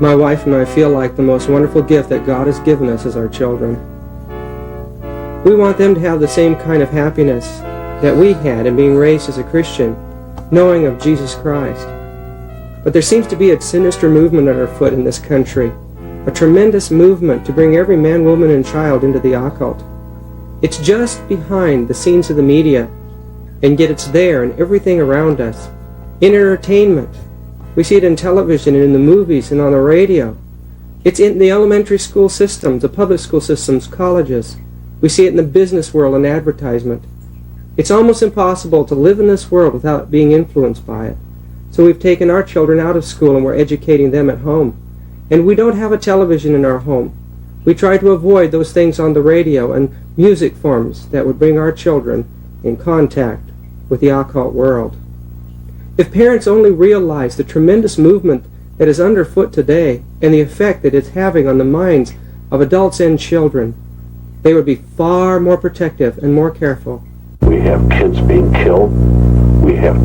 My wife and I feel like the most wonderful gift that God has given us is our children. We want them to have the same kind of happiness that we had in being raised as a Christian, knowing of Jesus Christ. But there seems to be a sinister movement at our foot in this country, a tremendous movement to bring every man, woman, and child into the occult. It's just behind the scenes of the media, and yet it's there in everything around us. In entertainment, we see it in television and in the movies and on the radio. It's in the elementary school systems, the public school systems, colleges. We see it in the business world and advertisement. It's almost impossible to live in this world without being influenced by it. So we've taken our children out of school and we're educating them at home. And we don't have a television in our home. We try to avoid those things on the radio and music forms that would bring our children in contact with the occult world. If parents only realized the tremendous movement that is underfoot today and the effect that it's having on the minds of adults and children, they would be far more protective and more careful. We have kids being killed. We have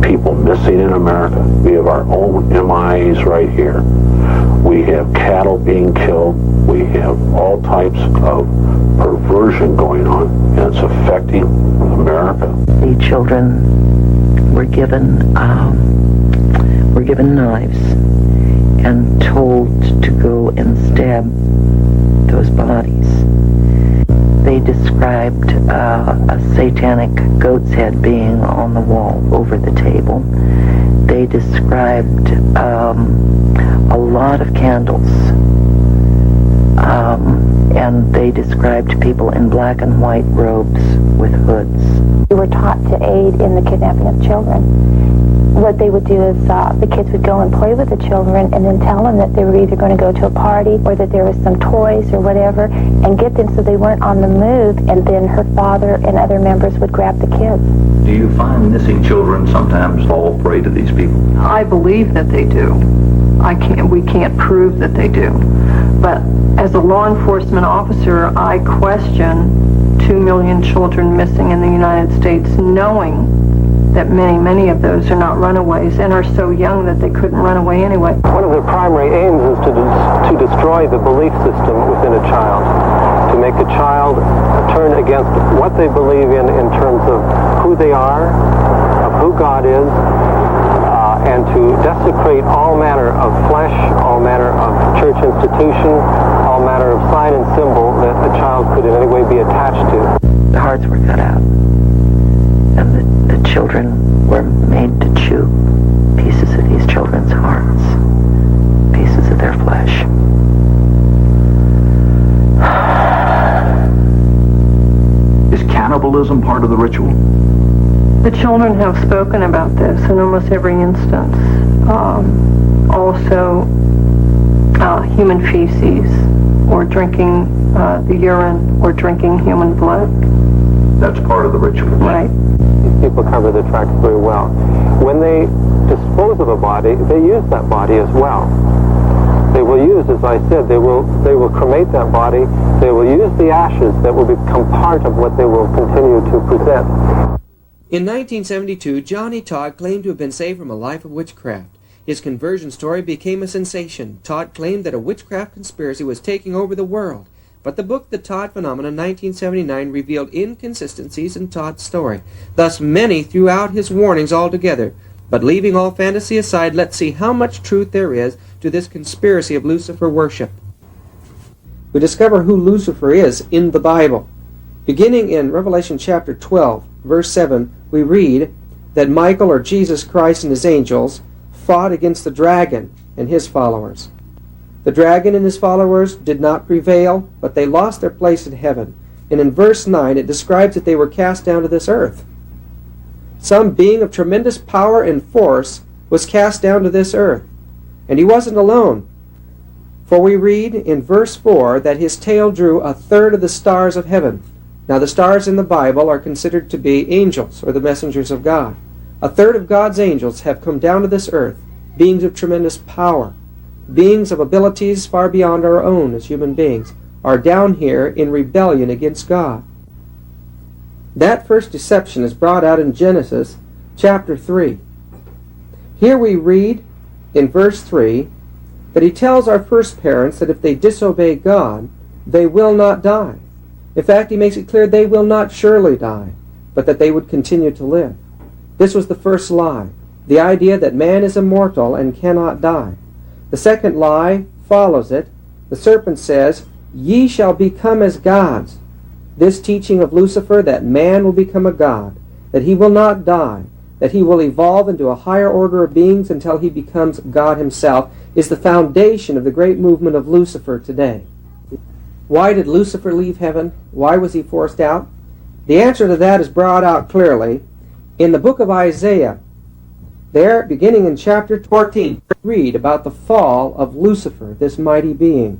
people missing in America. We have our own MIAs right here. We have cattle being killed. We have all types of perversion going on, and it's affecting America. The children were given knives and told to go and stab those bodies. They described a satanic goat's head being on the wall over the table. They described a lot of candles, and they described people in black and white robes with hoods. We were taught to aid in the kidnapping of children. What they would do is the kids would go and play with the children and then tell them that they were either going to go to a party or that there was some toys or whatever, and get them so they weren't on the move, and then her father and other members would grab the kids. Do you find missing children sometimes fall prey to these people? I believe that they do. We can't prove that they do. But as a law enforcement officer, I question 2 million children missing in the United States, knowing that many of those are not runaways and are so young that they couldn't run away anyway. One of the primary aims is to destroy the belief system within a child, to make a child turn against what they believe in terms of who they are, of who God is, and to desecrate all manner of flesh, all manner of church institution, all manner of sign and symbol that a child could in any way be attached to. The hearts were cut out, and the children were made to chew pieces of these children's hearts, pieces of their flesh. Is cannibalism part of the ritual? The children have spoken about this in almost every instance. Also, human feces, or drinking the urine, or drinking human blood. That's part of the ritual. Right. These people cover the tracks very well. When they dispose of a body, they use that body as well. They will use, as I said, they will cremate that body. They will use the ashes that will become part of what they will continue to present. In 1972, Johnny Todd claimed to have been saved from a life of witchcraft. His conversion story became a sensation. Todd claimed that a witchcraft conspiracy was taking over the world. But the book The Todd Phenomenon, 1979, revealed inconsistencies in Todd's story. Thus, many threw out his warnings altogether. But leaving all fantasy aside, let's see how much truth there is to this conspiracy of Lucifer worship. We discover who Lucifer is in the Bible. Beginning in Revelation chapter 12, verse 7, we read that Michael, or Jesus Christ, and his angels fought against the dragon and his followers. The dragon and his followers did not prevail, but they lost their place in heaven. And in verse 9, it describes that they were cast down to this earth. Some being of tremendous power and force was cast down to this earth. And he wasn't alone. For we read in verse 4 that his tail drew 1/3 of the stars of heaven. Now the stars in the Bible are considered to be angels, or the messengers of God. 1/3 of God's angels have come down to this earth, beings of tremendous power. beings of abilities far beyond our own as human beings, are down here in rebellion against God. That first deception is brought out in Genesis chapter 3. Here we read in verse 3 that he tells our first parents that if they disobey God, they will not die. In fact, he makes it clear they will not surely die, but that they would continue to live. This was the first lie, the idea that man is immortal and cannot die. The second lie follows it. The serpent says, "Ye shall become as gods." This teaching of Lucifer that man will become a god, that he will not die, that he will evolve into a higher order of beings until he becomes God himself, is the foundation of the great movement of Lucifer today. Why did Lucifer leave heaven? Why was he forced out? The answer to that is brought out clearly in the book of Isaiah. There, beginning in chapter 14, read about the fall of Lucifer, this mighty being.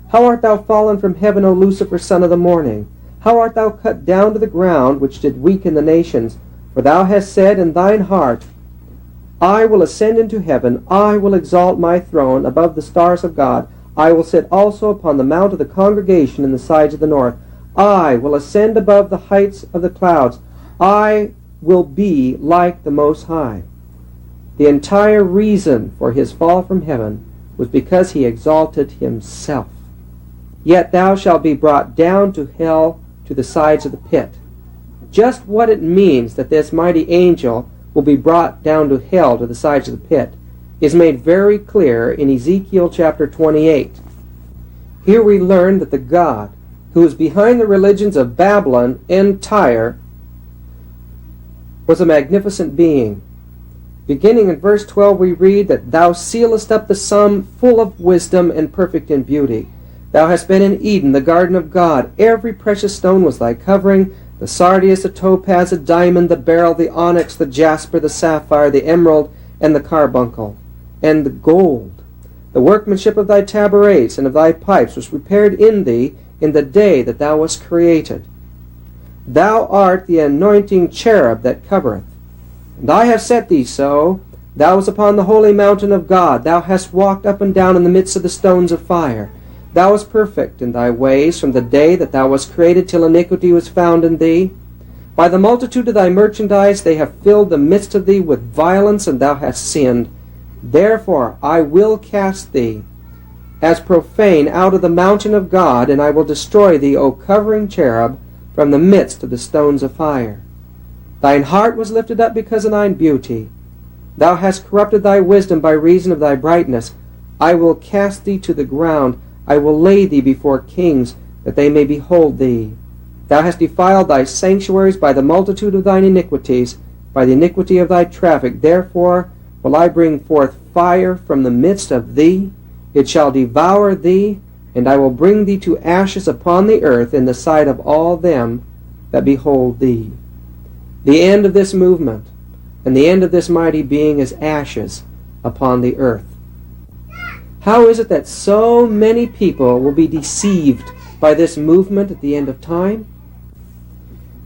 "How art thou fallen from heaven, O Lucifer, son of the morning? How art thou cut down to the ground, which did weaken the nations? For thou hast said in thine heart, I will ascend into heaven, I will exalt my throne above the stars of God. I will sit also upon the mount of the congregation in the sides of the north. I will ascend above the heights of the clouds. I will be like the Most High." The entire reason for his fall from heaven was because he exalted himself. "Yet thou shalt be brought down to hell, to the sides of the pit." Just what it means that this mighty angel will be brought down to hell, to the sides of the pit, is made very clear in Ezekiel chapter 28. Here we learn that the God who is behind the religions of Babylon and Tyre was a magnificent being. Beginning in verse 12 we read that "Thou sealest up the sum, full of wisdom and perfect in beauty. Thou hast been in Eden, the garden of God. Every precious stone was thy covering, the sardius, the topaz, the diamond, the beryl, the onyx, the jasper, the sapphire, the emerald, and the carbuncle, and the gold. The workmanship of thy tabrets and of thy pipes was prepared in thee in the day that thou wast created. Thou art the anointing cherub that covereth. And I have set thee so. Thou wast upon the holy mountain of God. Thou hast walked up and down in the midst of the stones of fire. Thou wast perfect in thy ways from the day that thou wast created till iniquity was found in thee. By the multitude of thy merchandise they have filled the midst of thee with violence, and thou hast sinned. Therefore I will cast thee as profane out of the mountain of God, and I will destroy thee, O covering cherub, from the midst of the stones of fire. Thine heart was lifted up because of thine beauty. Thou hast corrupted thy wisdom by reason of thy brightness. I will cast thee to the ground. I will lay thee before kings, that they may behold thee. Thou hast defiled thy sanctuaries by the multitude of thine iniquities, by the iniquity of thy traffic. Therefore will I bring forth fire from the midst of thee. It shall devour thee, and I will bring thee to ashes upon the earth in the sight of all them that behold thee. The end of this movement and the end of this mighty being is ashes upon the earth. How is it that so many people will be deceived by this movement at the end of time?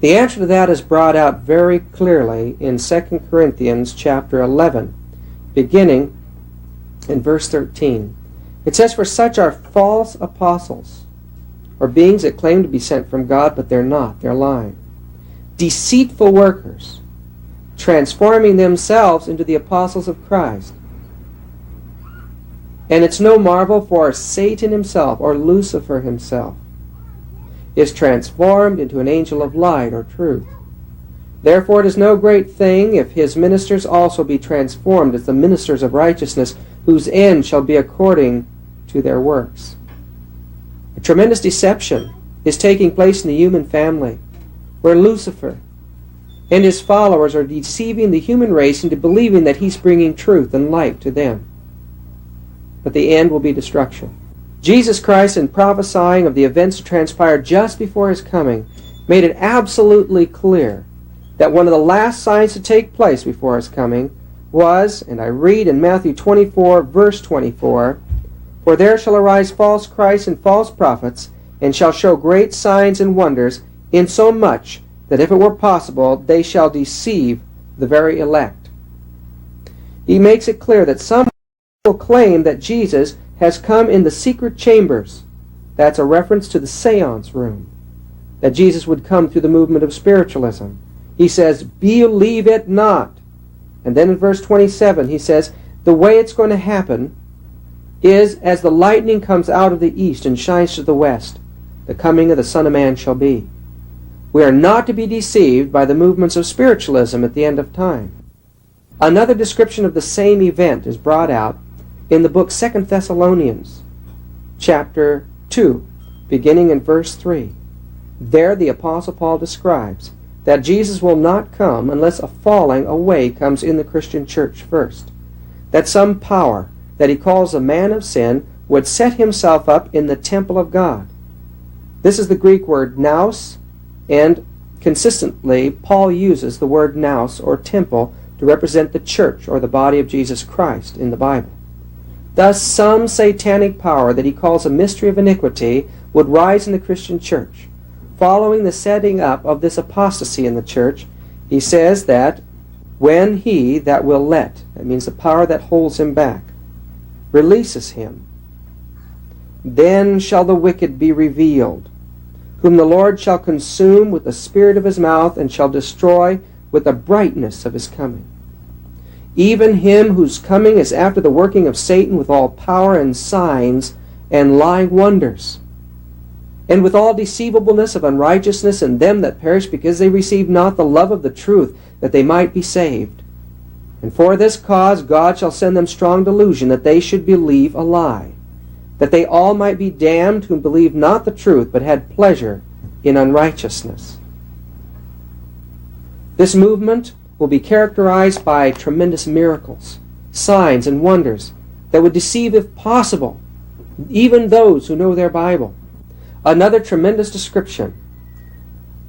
The answer to that is brought out very clearly in 2 Corinthians chapter 11, beginning in verse 13. It says, "For such are false apostles, or beings that claim to be sent from God, but they're not, they're lying. Deceitful workers, transforming themselves into the apostles of Christ. And it's no marvel, for Satan himself, or Lucifer himself, is transformed into an angel of light or truth. Therefore it is no great thing if his ministers also be transformed as the ministers of righteousness, whose end shall be according to their works." A tremendous deception is taking place in the human family, where Lucifer and his followers are deceiving the human race into believing that he's bringing truth and light to them. But the end will be destruction. Jesus Christ, in prophesying of the events to transpire just before his coming, made it absolutely clear that one of the last signs to take place before his coming was, and I read in Matthew 24, verse 24, "For there shall arise false Christs and false prophets, and shall show great signs and wonders, insomuch that if it were possible, they shall deceive the very elect." He makes it clear that some will claim that Jesus has come in the secret chambers. That's a reference to the seance room. That Jesus would come through the movement of spiritualism. He says, believe it not. And then in verse 27 he says, the way it's going to happen is as the lightning comes out of the east and shines to the west, the coming of the Son of Man shall be. We are not to be deceived by the movements of spiritualism at the end of time. Another description of the same event is brought out in the book 2 Thessalonians, chapter 2, beginning in verse 3. There the Apostle Paul describes that Jesus will not come unless a falling away comes in the Christian church first. That some power that he calls a man of sin would set himself up in the temple of God. This is the Greek word nous, and consistently Paul uses the word nous or temple to represent the church or the body of Jesus Christ in the Bible. Thus some satanic power that he calls a mystery of iniquity would rise in the Christian church. Following the setting up of this apostasy in the church, he says that when he that will let, that means the power that holds him back, releases him, then shall the wicked be revealed, whom the Lord shall consume with the spirit of his mouth, and shall destroy with the brightness of his coming. Even him whose coming is after the working of Satan with all power and signs and lying wonders, and with all deceivableness of unrighteousness in them that perish, because they receive not the love of the truth, that they might be saved. And for this cause God shall send them strong delusion, that they should believe a lie, that they all might be damned whom believed not the truth, but had pleasure in unrighteousness. This movement will be characterized by tremendous miracles, signs, and wonders that would deceive, if possible, even those who know their Bible. Another tremendous description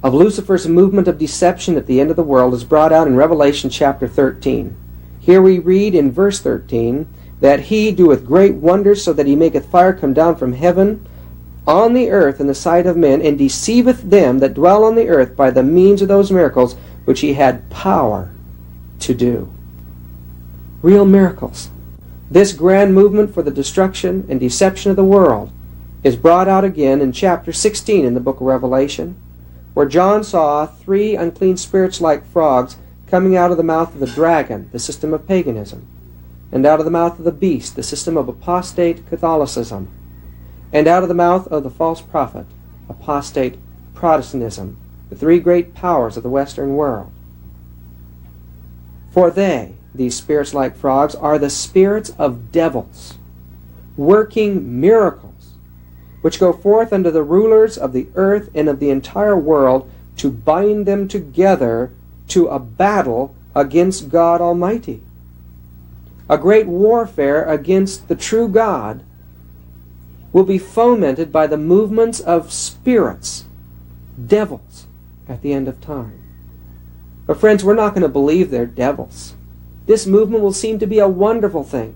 of Lucifer's movement of deception at the end of the world is brought out in Revelation chapter 13. Here we read in verse 13, that he doeth great wonders, so that he maketh fire come down from heaven on the earth in the sight of men, and deceiveth them that dwell on the earth by the means of those miracles which he had power to do. Real miracles. This grand movement for the destruction and deception of the world is brought out again in chapter 16 in the book of Revelation, where John saw 3 unclean spirits like frogs coming out of the mouth of the dragon, the system of paganism, and out of the mouth of the beast, the system of apostate Catholicism, and out of the mouth of the false prophet, apostate Protestantism, the 3 great powers of the Western world. For they, these spirits like frogs, are the spirits of devils, working miracles, which go forth unto the rulers of the earth and of the entire world, to bind them together to a battle against God Almighty. A great warfare against the true God will be fomented by the movements of spirits, devils, at the end of time. But friends, we're not going to believe they're devils. This movement will seem to be a wonderful thing,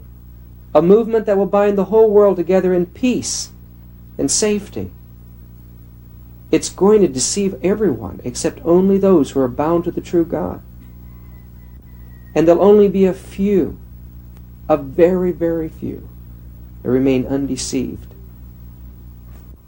a movement that will bind the whole world together in peace and safety. It's going to deceive everyone except only those who are bound to the true God. And there'll only be a few, a very, very few, that remain undeceived.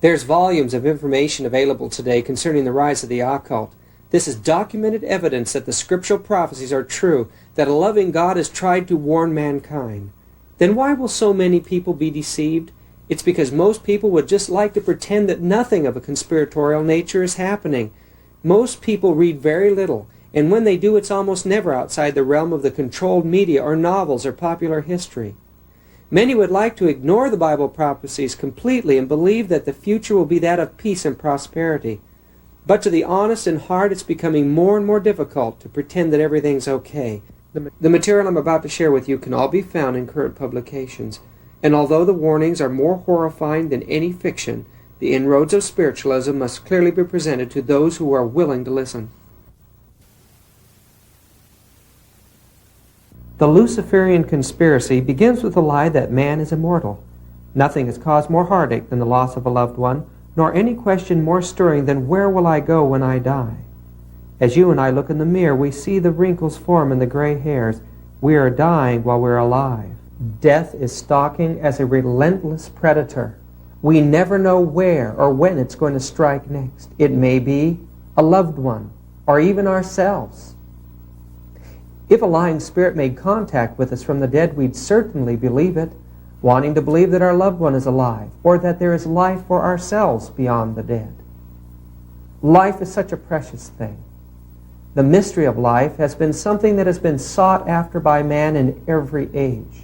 There's volumes of information available today concerning the rise of the occult. This is documented evidence that the scriptural prophecies are true, that a loving God has tried to warn mankind. Then why will so many people be deceived? It's because most people would just like to pretend that nothing of a conspiratorial nature is happening. Most people read very little, and when they do, it's almost never outside the realm of the controlled media or novels or popular history. Many would like to ignore the Bible prophecies completely and believe that the future will be that of peace and prosperity. But to the honest in heart, it's becoming more and more difficult to pretend that everything's okay. The material I'm about to share with you can all be found in current publications. And although the warnings are more horrifying than any fiction, the inroads of spiritualism must clearly be presented to those who are willing to listen. The Luciferian conspiracy begins with the lie that man is immortal. Nothing has caused more heartache than the loss of a loved one, nor any question more stirring than where will I go when I die? As you and I look in the mirror, we see the wrinkles form and the gray hairs. We are dying while we're alive. Death is stalking as a relentless predator. We never know where or when it's going to strike next. It may be a loved one or even ourselves. If a lying spirit made contact with us from the dead, we'd certainly believe it, wanting to believe that our loved one is alive or that there is life for ourselves beyond the dead. Life is such a precious thing. The mystery of life has been something that has been sought after by man in every age.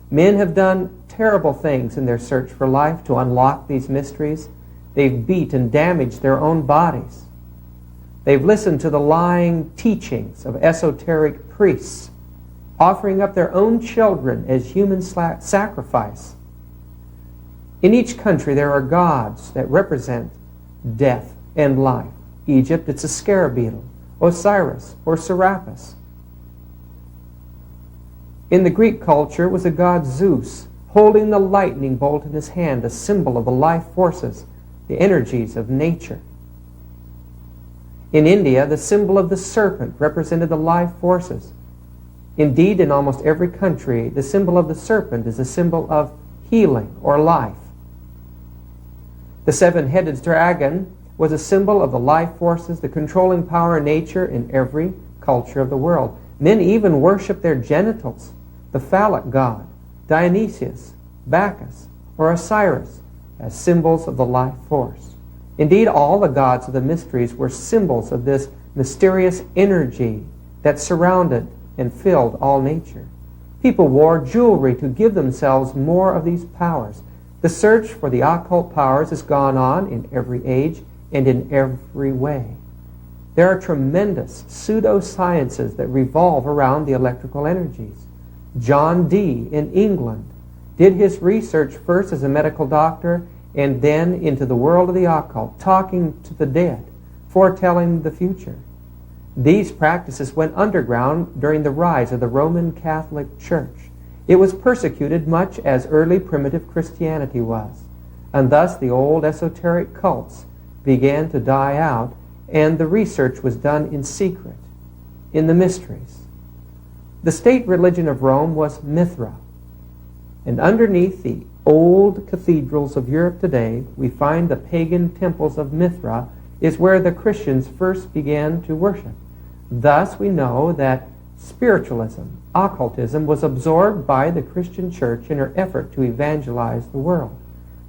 Men have done terrible things in their search for life to unlock these mysteries. They've beat and damaged their own bodies. They've listened to the lying teachings of esoteric priests, offering up their own children as human sacrifice. In each country there are gods that represent death and life. Egypt, it's a scarab beetle, Osiris or Serapis. In the Greek culture was a god Zeus, holding the lightning bolt in his hand, a symbol of the life forces, the energies of nature. In India, the symbol of the serpent represented the life forces. Indeed, in almost every country, the symbol of the serpent is a symbol of healing or life. The seven-headed dragon was a symbol of the life forces, the controlling power of nature in every culture of the world. Men even worship their genitals, the phallic god, Dionysius, Bacchus, or Osiris, as symbols of the life force. Indeed, all the gods of the mysteries were symbols of this mysterious energy that surrounded and filled all nature. People wore jewelry to give themselves more of these powers. The search for the occult powers has gone on in every age and in every way. There are tremendous pseudosciences that revolve around the electrical energies. John Dee in England did his research first as a medical doctor and then into the world of the occult, talking to the dead, foretelling the future. These practices went underground during the rise of the Roman Catholic Church. It was persecuted much as early primitive Christianity was, and thus the old esoteric cults began to die out, and the research was done in secret, in the mysteries. The state religion of Rome was Mithra, and underneath the old cathedrals of Europe today, we find the pagan temples of Mithra is where the Christians first began to worship. Thus we know that spiritualism, occultism, was absorbed by the Christian church in her effort to evangelize the world.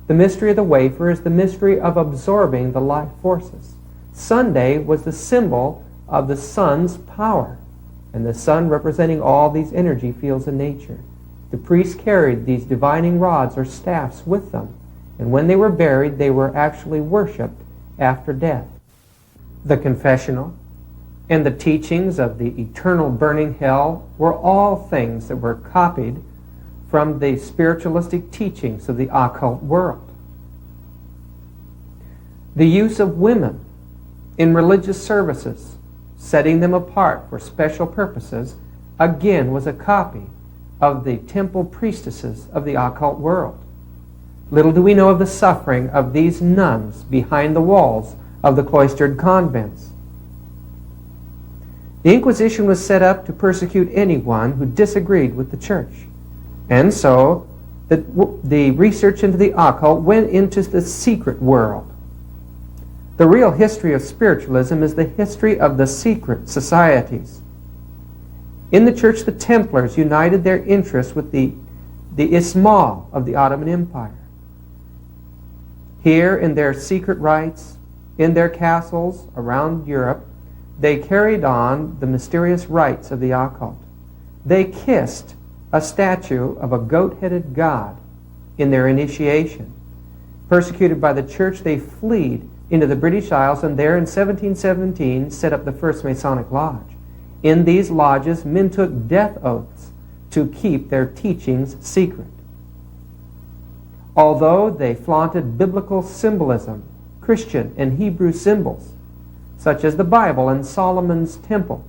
The mystery of the wafer is the mystery of absorbing the life forces. Sunday was the symbol of the sun's power, and the sun representing all these energy fields in nature. The priests carried these divining rods or staffs with them, and when they were buried, they were actually worshipped after death. The confessional and the teachings of the eternal burning hell were all things that were copied from the spiritualistic teachings of the occult world. The use of women in religious services, setting them apart for special purposes, again was a copy of the temple priestesses of the occult world. Little do we know of the suffering of these nuns behind the walls of the cloistered convents. The Inquisition was set up to persecute anyone who disagreed with the church. And so the research into the occult went into the secret world. The real history of spiritualism is the history of the secret societies. In the church, the Templars united their interests with the Ismail of the Ottoman Empire. Here, in their secret rites, in their castles around Europe, they carried on the mysterious rites of the occult. They kissed a statue of a goat-headed god in their initiation. Persecuted by the church, they fled into the British Isles, and there in 1717 set up the first Masonic Lodge. In these lodges, men took death oaths to keep their teachings secret. Although they flaunted biblical symbolism, Christian and Hebrew symbols, such as the Bible and Solomon's temple,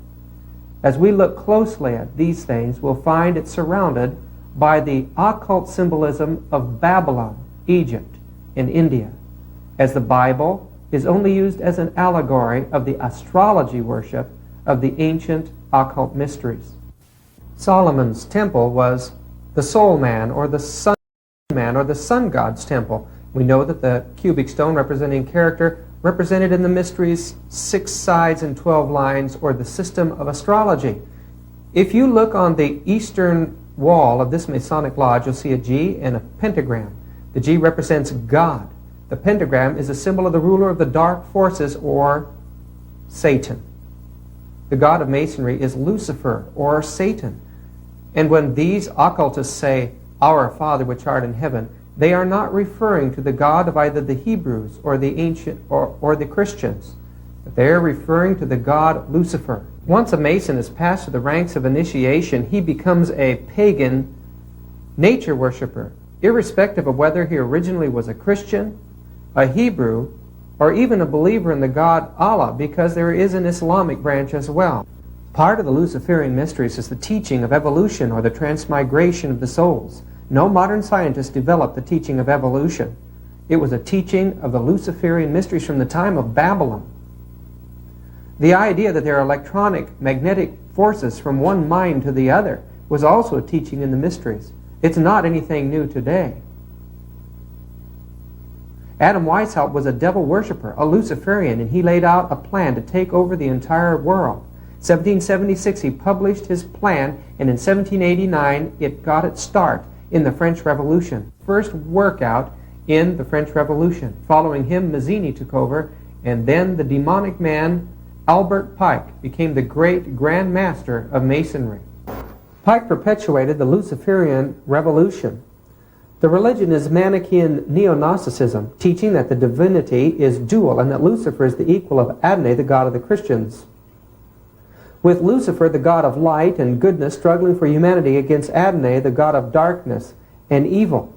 as we look closely at these things, we'll find it surrounded by the occult symbolism of Babylon, Egypt, and India, as the Bible is only used as an allegory of the astrology worship of the ancient occult mysteries. Solomon's temple was the soul man, or the sun man, or the sun god's temple. We know that the cubic stone representing character represented in the mysteries 6 sides and 12 lines, or the system of astrology. If you look on the eastern wall of this Masonic lodge, you'll see a G and a pentagram. The G represents God. The pentagram is a symbol of the ruler of the dark forces, or Satan. The god of Masonry is Lucifer, or Satan. And when these occultists say, "Our Father which art in heaven," they are not referring to the God of either the Hebrews or the ancient or the Christians. They are referring to the god Lucifer. Once a Mason is passed to the ranks of initiation, he becomes a pagan nature worshiper, irrespective of whether he originally was a Christian, a Hebrew, or even a believer in the god Allah, because there is an Islamic branch as well. Part of the Luciferian mysteries is the teaching of evolution, or the transmigration of the souls. No modern scientist developed the teaching of evolution. It was a teaching of the Luciferian mysteries from the time of Babylon. The idea that there are electronic magnetic forces from one mind to the other was also a teaching in the mysteries. It's not anything new today. Adam Weishaupt was a devil worshiper, a Luciferian, and he laid out a plan to take over the entire world. 1776 he published his plan, and in 1789 it got its start in the French Revolution. First workout in the French Revolution. Following him, Mazzini took over, and then the demonic man Albert Pike became the great Grand Master of Masonry. Pike perpetuated the Luciferian revolution. The religion is Manichaean neo-Gnosticism, teaching that the divinity is dual and that Lucifer is the equal of Adonai, the god of the Christians. With Lucifer, the god of light and goodness, struggling for humanity against Adonai, the god of darkness and evil.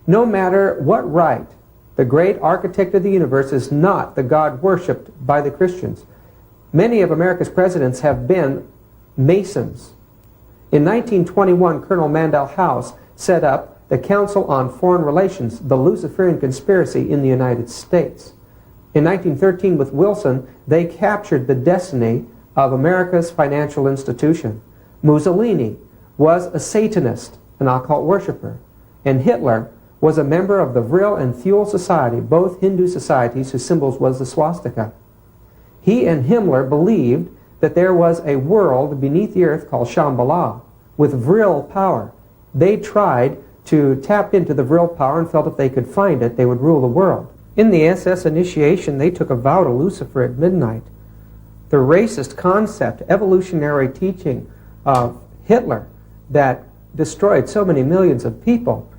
No matter what rite, the great architect of the universe is not the god worshipped by the Christians. Many of America's presidents have been Masons. In 1921, Colonel Mandel House set up the Council on Foreign Relations, the Luciferian conspiracy in the United States. In 1913, with Wilson, they captured the destiny of America's financial institution. Mussolini was a Satanist, an occult worshiper, and Hitler was a member of the Vril and Thule Society, both Hindu societies whose symbols was the swastika. He and Himmler believed that there was a world beneath the earth called Shambhala with Vril power. They tried to tap into the Vril power and felt if they could find it, they would rule the world. In the SS initiation, they took a vow to Lucifer at midnight. The racist concept, evolutionary teaching of Hitler that destroyed so many millions of people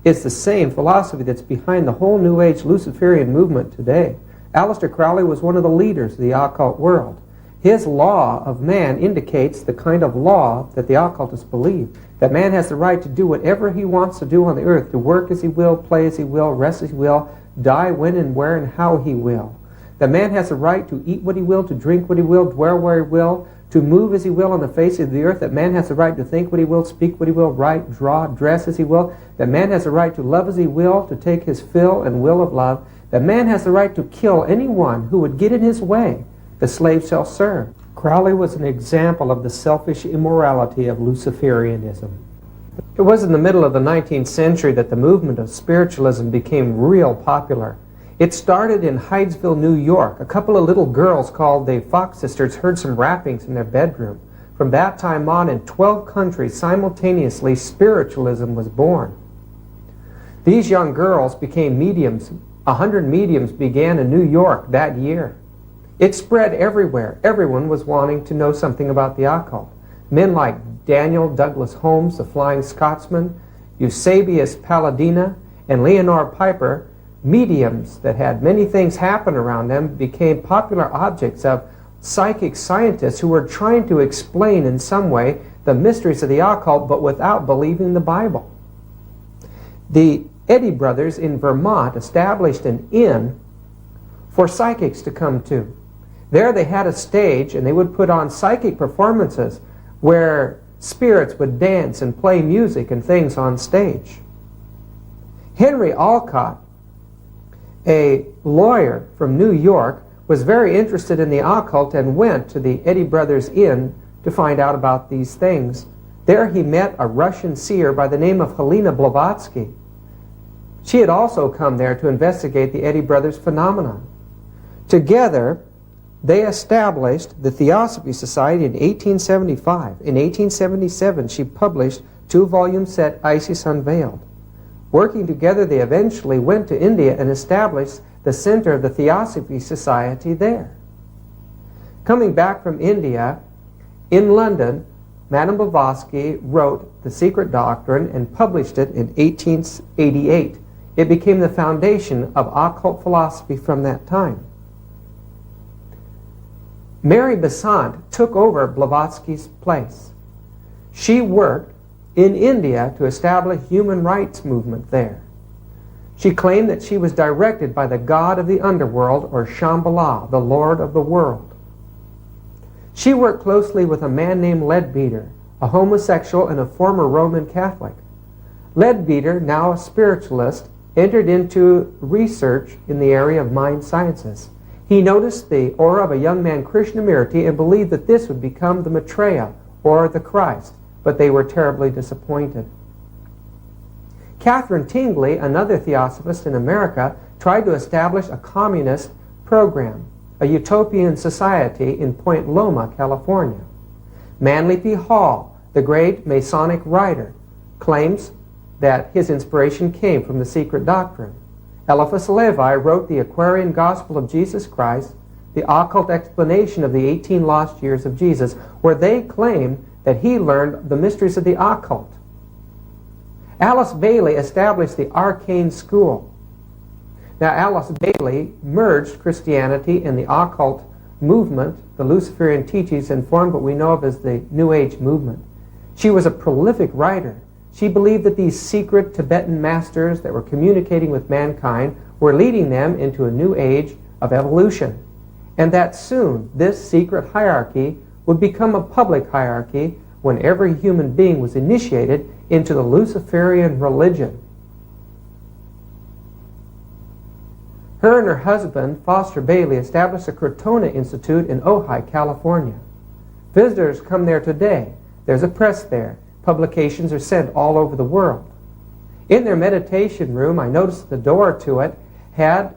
is the same philosophy that's behind the whole New Age Luciferian movement today. Aleister Crowley was one of the leaders of the occult world. His law of man indicates the kind of law that the occultists believe, that man has the right to do whatever he wants to do on the earth, to work as he will, play as he will, rest as he will, die when and where and how he will. That man has the right to eat what he will, to drink what he will, dwell where he will, to move as he will on the face of the earth. That man has the right to think what he will, speak what he will, write, draw, dress as he will. That man has the right to love as he will, to take his fill and will of love. That man has the right to kill anyone who would get in his way. The slave shall serve. Crowley was an example of the selfish immorality of Luciferianism. It was in the middle of the 19th century that the movement of spiritualism became real popular. It started in Hydesville, New York. A couple of little girls called the Fox Sisters heard some rappings in their bedroom. From that time on, in 12 countries simultaneously, spiritualism was born. These young girls became mediums. 100 mediums began in New York that year. It spread everywhere. Everyone was wanting to know something about the occult. Men like Daniel Douglas Holmes, the Flying Scotsman, Eusebius Palladina, and Leonore Piper, mediums that had many things happen around them, became popular objects of psychic scientists who were trying to explain in some way the mysteries of the occult, but without believing the Bible. The Eddy brothers in Vermont established an inn for psychics to come to. There they had a stage, and they would put on psychic performances where spirits would dance and play music and things on stage. Henry Alcott, a lawyer from New York, was very interested in the occult and went to the Eddy Brothers Inn to find out about these things There he met a Russian seer by the name of Helena Blavatsky. She had also come there to investigate the Eddy Brothers phenomenon. Together, they established the Theosophy Society in 1875. In 1877, she published 2-volume set Isis Unveiled. Working together, they eventually went to India and established the center of the Theosophy Society there. Coming back from India, in London, Madame Blavatsky wrote The Secret Doctrine and published it in 1888. It became the foundation of occult philosophy from that time. Mary Besant took over Blavatsky's place. She worked in India to establish human rights movement there. She claimed that she was directed by the god of the underworld, or Shambhala, the lord of the world. She worked closely with a man named Leadbeater, a homosexual and a former Roman Catholic. Leadbeater, now a spiritualist, entered into research in the area of mind sciences. He noticed the aura of a young man, Krishnamurti, and believed that this would become the Maitreya, or the Christ, but they were terribly disappointed. Catherine Tingley, another theosophist in America, tried to establish a communist program, a utopian society in Point Loma, California. Manly P. Hall, the great Masonic writer, claims that his inspiration came from the Secret Doctrine. Eliphas Levi wrote the Aquarian Gospel of Jesus Christ, the occult explanation of the 18 lost years of Jesus, where they claim that he learned the mysteries of the occult. Alice Bailey established the Arcane School. Now, Alice Bailey merged Christianity and the occult movement, the Luciferian teachings, and formed what we know of as the New Age movement. She was a prolific writer. She believed that these secret Tibetan masters that were communicating with mankind were leading them into a new age of evolution, and that soon this secret hierarchy would become a public hierarchy when every human being was initiated into the Luciferian religion. Her and her husband, Foster Bailey, established the Crotona Institute in Ojai, California. Visitors come there today. There's a press there. Publications are sent all over the world. In their meditation room, I noticed the door to it had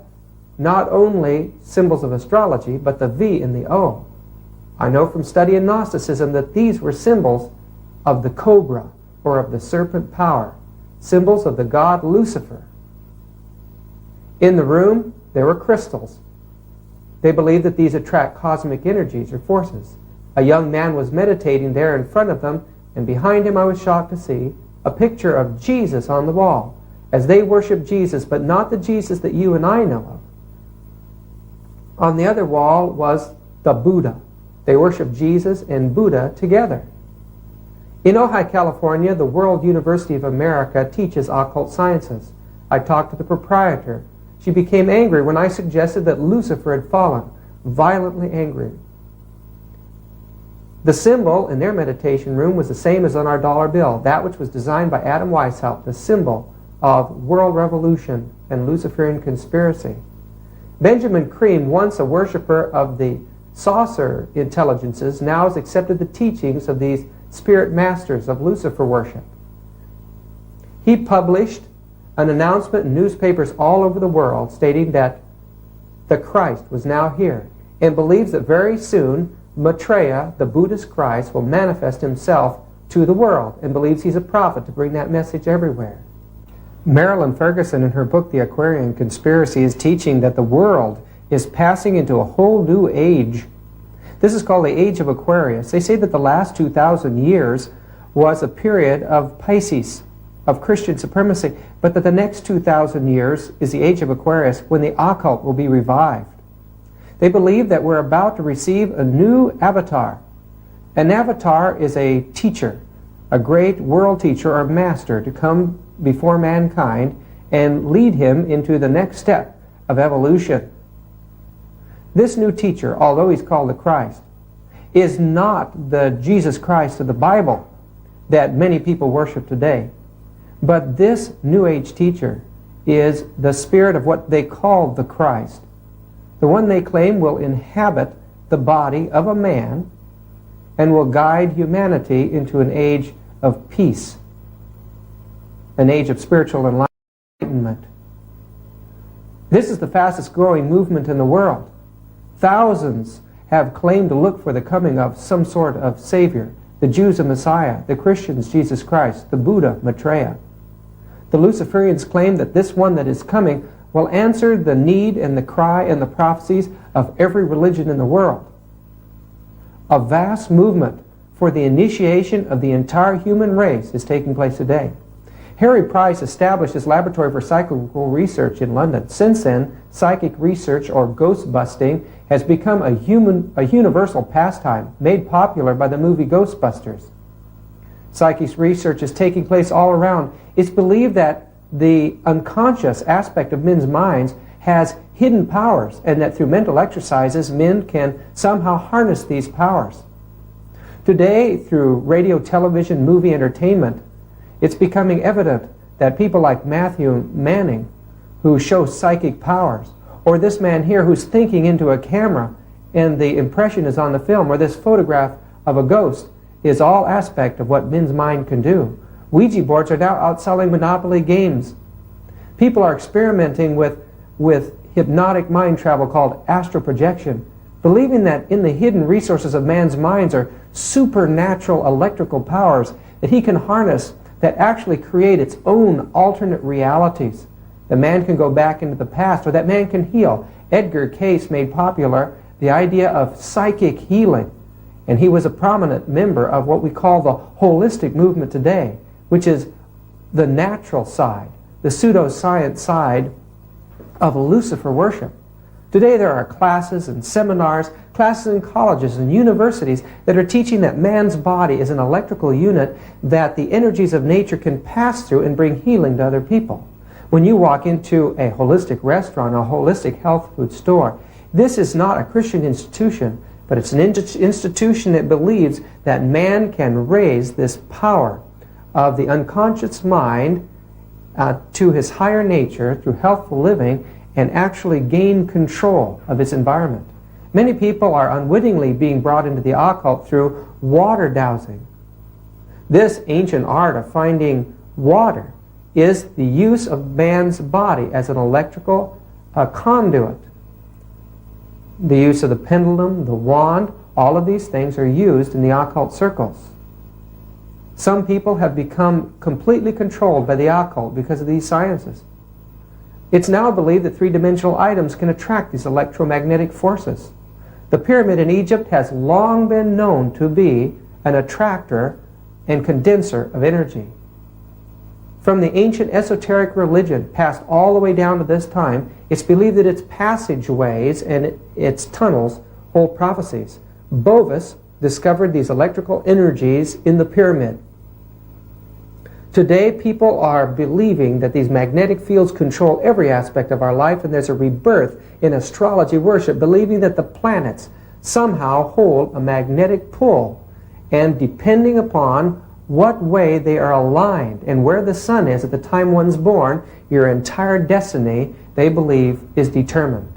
not only symbols of astrology, but the V and the O. I know from studying Gnosticism that these were symbols of the cobra, or of the serpent power, symbols of the god Lucifer. In the room, there were crystals. They believed that these attract cosmic energies or forces. A young man was meditating there in front of them, and behind him I was shocked to see a picture of Jesus on the wall, as they worship Jesus, but not the Jesus that you and I know of. On the other wall was the Buddha. They worship Jesus and Buddha together. In Ojai, California, the World University of America teaches occult sciences. I talked to the proprietor. She became angry when I suggested that Lucifer had fallen, violently angry. The symbol in their meditation room was the same as on our dollar bill, that which was designed by Adam Weishaupt, the symbol of world revolution and Luciferian conspiracy. Benjamin Cream, once a worshiper of the saucer intelligences, now has accepted the teachings of these spirit masters of Lucifer worship. He published an announcement in newspapers all over the world stating that the Christ was now here, and believes that very soon Maitreya, the Buddhist Christ, will manifest himself to the world, and believes he's a prophet to bring that message everywhere. Marilyn Ferguson, in her book The Aquarian Conspiracy, is teaching that the world is passing into a whole new age. This is called the Age of Aquarius. They say that the last 2,000 years was a period of Pisces, of Christian supremacy, but that the next 2,000 years is the Age of Aquarius, when the occult will be revived. They believe that we're about to receive a new avatar. An avatar is a teacher, a great world teacher or master to come before mankind and lead him into the next step of evolution. This new teacher, although he's called the Christ, is not the Jesus Christ of the Bible that many people worship today. But this New Age teacher is the spirit of what they call the Christ. The one they claim will inhabit the body of a man and will guide humanity into an age of peace, an age of spiritual enlightenment. This is the fastest growing movement in the world. Thousands have claimed to look for the coming of some sort of Savior. The Jews, a Messiah. The Christians, Jesus Christ. The Buddha, Maitreya. The Luciferians claim that this one that is coming will answer the need and the cry and the prophecies of every religion in the world. A vast movement for the initiation of the entire human race is taking place today. Harry Price established his laboratory for psychical research in London. Since then, psychic research, or ghost busting, has become a universal pastime, made popular by the movie Ghostbusters. Psychic research is taking place all around. It's believed that the unconscious aspect of men's minds has hidden powers, and that through mental exercises, men can somehow harness these powers. Today, through radio, television, movie entertainment, it's becoming evident that people like Matthew Manning, who show psychic powers, or this man here who's thinking into a camera and the impression is on the film, or this photograph of a ghost, is all aspect of what men's mind can do. Ouija boards are now outselling Monopoly games. People are experimenting with hypnotic mind travel called astral projection, believing that in the hidden resources of man's minds are supernatural electrical powers that he can harness that actually create its own alternate realities. The man can go back into the past, or that man can heal. Edgar Cayce made popular the idea of psychic healing, and he was a prominent member of what we call the holistic movement today, which is the natural side, the pseudoscience side of Lucifer worship. Today there are classes and seminars, classes in colleges and universities that are teaching that man's body is an electrical unit that the energies of nature can pass through and bring healing to other people. When you walk into a holistic restaurant, a holistic health food store, this is not a Christian institution, but it's an institution that believes that man can raise this power of the unconscious mind to his higher nature through healthful living and actually gain control of its environment. Many people are unwittingly being brought into the occult through water dowsing. This ancient art of finding water is the use of man's body as an electrical conduit. The use of the pendulum, the wand, all of these things are used in the occult circles. Some people have become completely controlled by the occult because of these sciences. It's now believed that three-dimensional items can attract these electromagnetic forces. The pyramid in Egypt has long been known to be an attractor and condenser of energy. From the ancient esoteric religion passed all the way down to this time, it's believed that its passageways and its tunnels hold prophecies. Bovis discovered these electrical energies in the pyramid. Today, people are believing that these magnetic fields control every aspect of our life, and there's a rebirth in astrology worship, believing that the planets somehow hold a magnetic pull, and depending upon what way they are aligned and where the sun is at the time one's born, your entire destiny, they believe, is determined.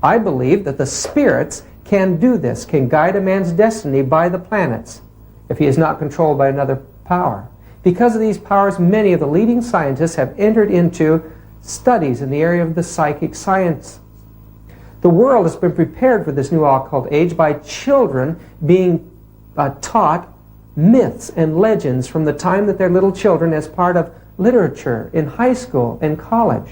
I believe that the spirits can do this, can guide a man's destiny by the planets, if he is not controlled by another power. Because of these powers, many of the leading scientists have entered into studies in the area of the psychic science. The world has been prepared for this new occult age by children being taught myths and legends from the time that they're little children as part of literature in high school and college.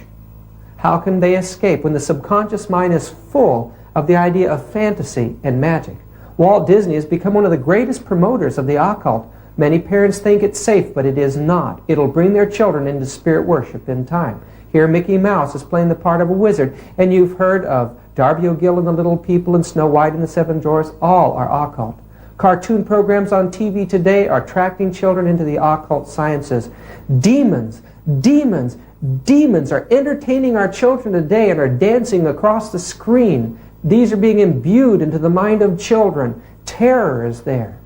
How can they escape when the subconscious mind is full of the idea of fantasy and magic? Walt Disney has become one of the greatest promoters of the occult. Many parents think it's safe, but it is not. It'll bring their children into spirit worship in time. Here Mickey Mouse is playing the part of a wizard, and you've heard of Darby O'Gill and the Little People and Snow White and the Seven Dwarfs. All are occult. Cartoon programs on TV today are attracting children into the occult sciences. Demons are entertaining our children today and are dancing across the screen. These are being imbued into the mind of children. Terror is there.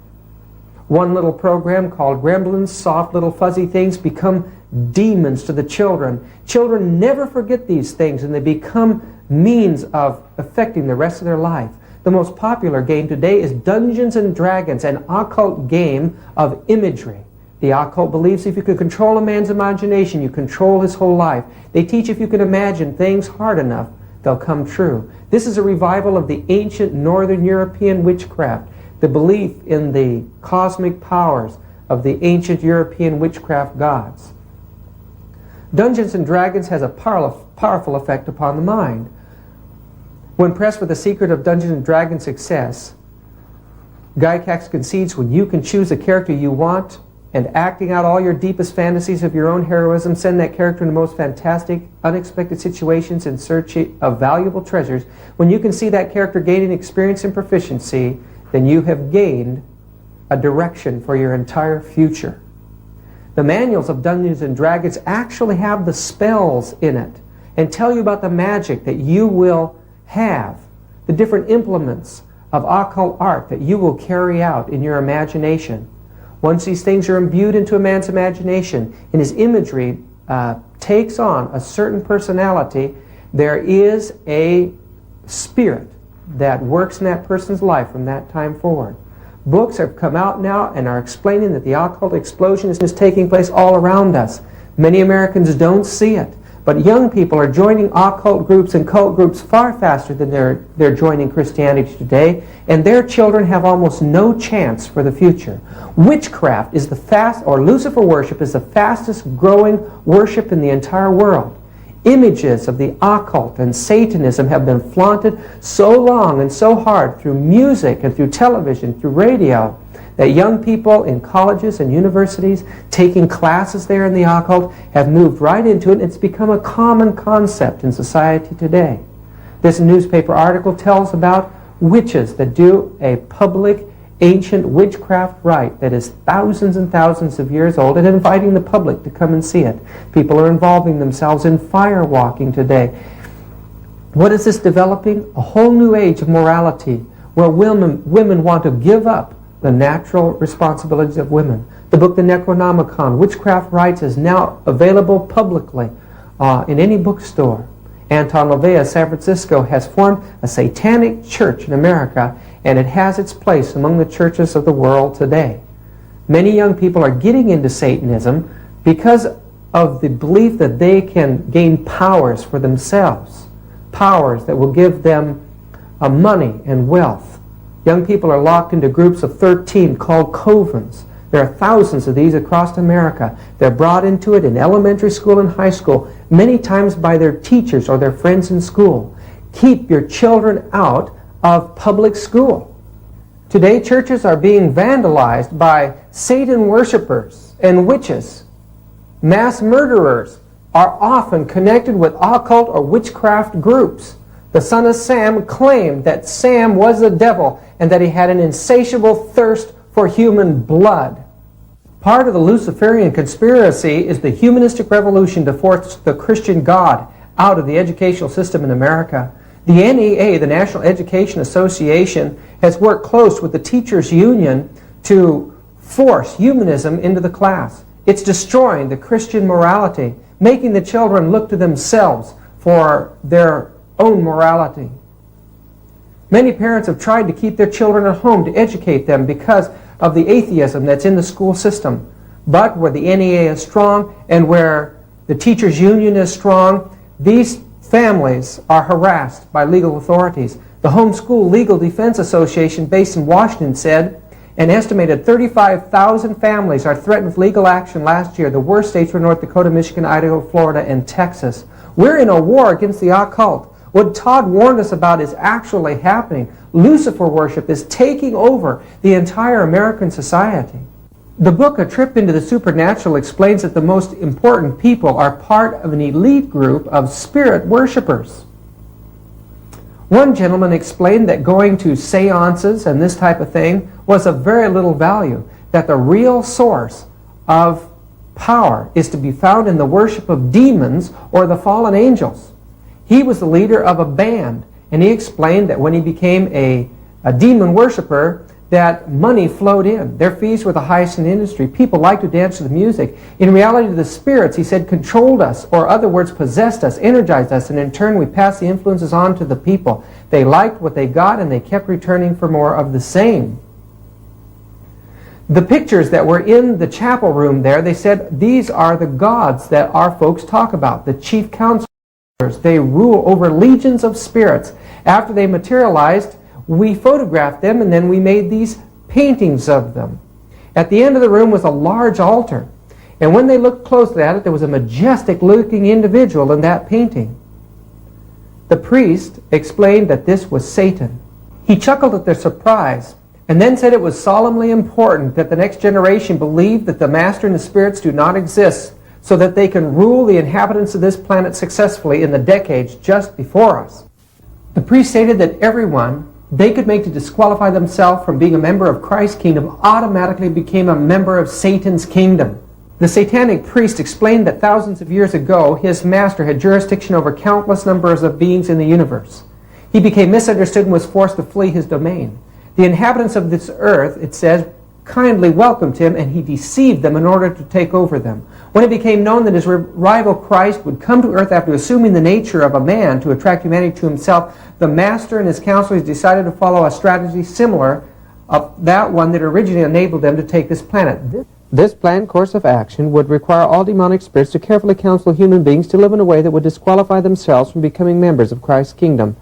One little program called Gremlins, soft little fuzzy things, become demons to the children. Children never forget these things, and they become means of affecting the rest of their life. The most popular game today is Dungeons and Dragons, an occult game of imagery. The occult believes if you can control a man's imagination, you control his whole life. They teach if you can imagine things hard enough, they'll come true. This is a revival of the ancient Northern European witchcraft, the belief in the cosmic powers of the ancient European witchcraft gods. Dungeons and Dragons has a powerful effect upon the mind. When pressed with the secret of Dungeons and Dragons' success, Gygax concedes when you can choose a character you want and acting out all your deepest fantasies of your own heroism, send that character into the most fantastic, unexpected situations in search of valuable treasures. When you can see that character gaining experience and proficiency, then you have gained a direction for your entire future. The manuals of Dungeons and Dragons actually have the spells in it and tell you about the magic that you will have, the different implements of occult art that you will carry out in your imagination. Once these things are imbued into a man's imagination and his imagery takes on a certain personality, there is a spirit that works in that person's life from that time forward. Books have come out now and are explaining that the occult explosion is taking place all around us. Many Americans don't see it, but young people are joining occult groups and cult groups far faster than they're joining Christianity today, and their children have almost no chance for the future. Witchcraft is Lucifer worship is the fastest growing worship in the entire world. Images of the occult and Satanism have been flaunted so long and so hard through music and through television, through radio, that young people in colleges and universities taking classes there in the occult have moved right into it, and it's become a common concept in society today. This newspaper article tells about witches that do a public ancient witchcraft rite that is thousands and thousands of years old and inviting the public to come and see it. People are involving themselves in fire walking today. What is this developing? A whole new age of morality where women want to give up the natural responsibilities of women. The book The Necronomicon, Witchcraft Rites, is now available publicly in any bookstore. Anton LaVey of San Francisco has formed a satanic church in America, and it has its place among the churches of the world today. Many young people are getting into Satanism because of the belief that they can gain powers for themselves, powers that will give them money and wealth. Young people are locked into groups of 13 called covens. There are thousands of these across America. They're brought into it in elementary school and high school, many times by their teachers or their friends in school. Keep your children out of public school. Today, churches are being vandalized by Satan worshipers and witches. Mass murderers are often connected with occult or witchcraft groups. The son of Sam claimed that Sam was the devil and that he had an insatiable thirst for human blood. Part of the Luciferian conspiracy is the humanistic revolution to force the Christian God out of the educational system in America. The NEA, the National Education Association, has worked close with the Teachers Union to force humanism into the class. It's destroying the Christian morality, making the children look to themselves for their own morality. Many parents have tried to keep their children at home to educate them because of the atheism that's in the school system. But where the NEA is strong and where the Teachers Union is strong, these families are harassed by legal authorities. The Homeschool Legal Defense Association based in Washington said an estimated 35,000 families are threatened with legal action last year. The worst states were North Dakota, Michigan, Idaho, Florida, and Texas. We're in a war against the occult. What Todd warned us about is actually happening. Lucifer worship is taking over the entire American society. The book A Trip into the Supernatural explains that the most important people are part of an elite group of spirit worshipers. One gentleman explained that going to seances and this type of thing was of very little value, that the real source of power is to be found in the worship of demons or the fallen angels. He was the leader of a band, and he explained that when he became a demon worshiper, that money flowed in. Their fees were the highest in the industry. People liked to dance to the music. In reality, the spirits, he said, controlled us, or other words, possessed us, energized us, and in turn we passed the influences on to the people. They liked what they got, and they kept returning for more of the same. The pictures that were in the chapel room there, they said, these are the gods that our folks talk about, the chief counselors. They rule over legions of spirits. After they materialized, we photographed them and then we made these paintings of them. At the end of the room was a large altar. And when they looked closely at it, there was a majestic-looking individual in that painting. The priest explained that this was Satan. He chuckled at their surprise and then said it was solemnly important that the next generation believe that the Master and the spirits do not exist so that they can rule the inhabitants of this planet successfully in the decades just before us. The priest stated that everyone they could make to disqualify themselves from being a member of Christ's kingdom automatically became a member of Satan's kingdom. The satanic priest explained that thousands of years ago, his master had jurisdiction over countless numbers of beings in the universe. He became misunderstood and was forced to flee his domain. The inhabitants of this earth, it says, kindly welcomed him, and he deceived them in order to take over them. When it became known that his rival Christ would come to earth after assuming the nature of a man to attract humanity to himself, the master and his counselors decided to follow a strategy similar of that one that originally enabled them to take this planet. This planned course of action would require all demonic spirits to carefully counsel human beings to live in a way that would disqualify themselves from becoming members of Christ's kingdom.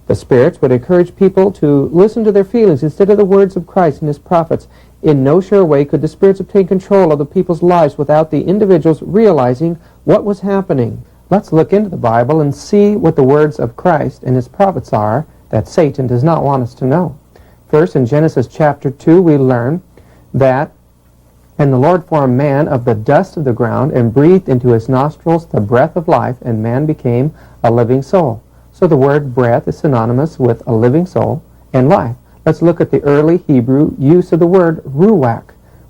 The spirits would encourage people to listen to their feelings instead of the words of Christ and his prophets. In no sure way could the spirits obtain control of the people's lives without the individuals realizing what was happening. Let's look into the Bible and see what the words of Christ and his prophets are that Satan does not want us to know. First, in Genesis chapter 2, we learn that, "And the Lord formed man of the dust of the ground and breathed into his nostrils the breath of life, and man became a living soul." So the word breath is synonymous with a living soul and life. Let's look at the early Hebrew use of the word ruach.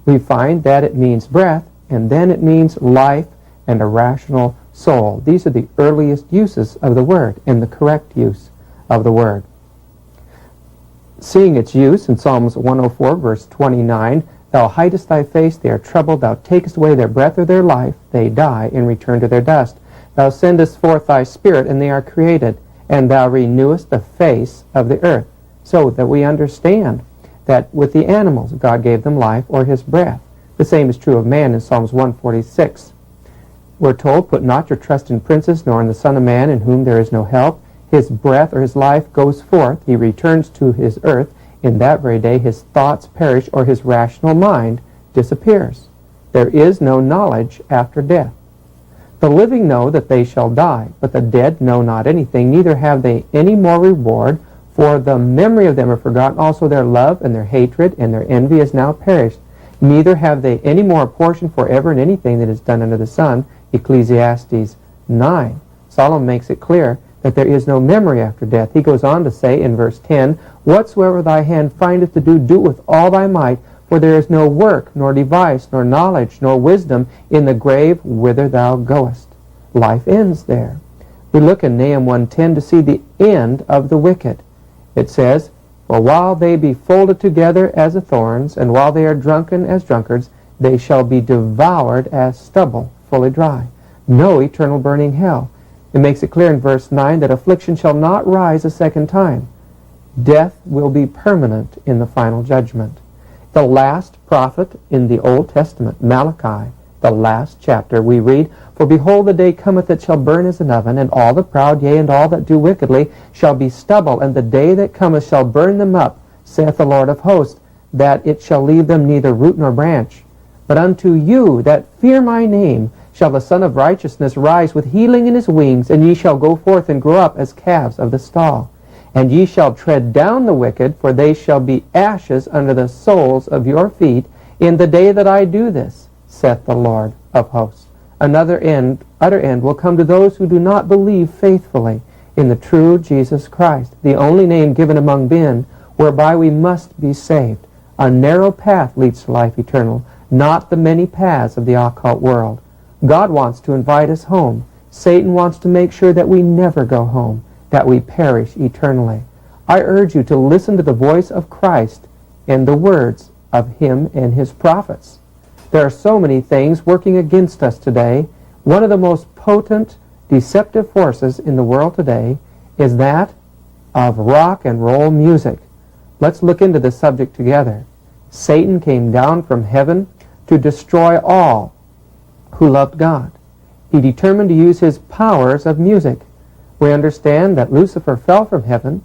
We find that it means breath, and then it means life and a rational soul. These are the earliest uses of the word and the correct use of the word. Seeing its use in Psalms 104, verse 29, "Thou hidest thy face, they are troubled. Thou takest away their breath or their life, they die and return to their dust. Thou sendest forth thy spirit, and they are created, and thou renewest the face of the earth." So that we understand that with the animals, God gave them life or his breath. The same is true of man in Psalms 146. We're told, "Put not your trust in princes, nor in the Son of Man, in whom there is no help. His breath or his life goes forth. He returns to his earth. In that very day his thoughts perish, or his rational mind disappears." There is no knowledge after death. "The living know that they shall die, but the dead know not anything, neither have they any more reward, for the memory of them are forgotten. Also their love and their hatred and their envy is now perished. Neither have they any more portion forever in anything that is done under the sun." Ecclesiastes 9. Solomon makes it clear that there is no memory after death. He goes on to say in verse 10, "Whatsoever thy hand findeth to do, do it with all thy might, for there is no work, nor device, nor knowledge, nor wisdom in the grave whither thou goest." Life ends there. We look in Nahum 1:10 to see the end of the wicked. It says, "For while they be folded together as the thorns, and while they are drunken as drunkards, they shall be devoured as stubble, fully dry. No eternal burning hell." It makes it clear in verse 9 that affliction shall not rise a second time. Death will be permanent in the final judgment. The last prophet in the Old Testament, Malachi, the last chapter, we read, "For behold, the day cometh that shall burn as an oven, and all the proud, yea, and all that do wickedly, shall be stubble, and the day that cometh shall burn them up, saith the Lord of hosts, that it shall leave them neither root nor branch. But unto you that fear my name shall the Son of Righteousness rise with healing in his wings, and ye shall go forth and grow up as calves of the stall. And ye shall tread down the wicked, for they shall be ashes under the soles of your feet in the day that I do this, saith the Lord of hosts." Utter end will come to those who do not believe faithfully in the true Jesus Christ, the only name given among men whereby we must be saved. A narrow path leads to life eternal, not the many paths of the occult world. God wants to invite us home. Satan wants to make sure that we never go home, that we perish eternally. I urge you to listen to the voice of Christ and the words of him and his prophets. There are so many things working against us today. One of the most potent, deceptive forces in the world today is that of rock and roll music. Let's look into this subject together. Satan came down from heaven to destroy all who loved God. He determined to use his powers of music. We understand that Lucifer fell from heaven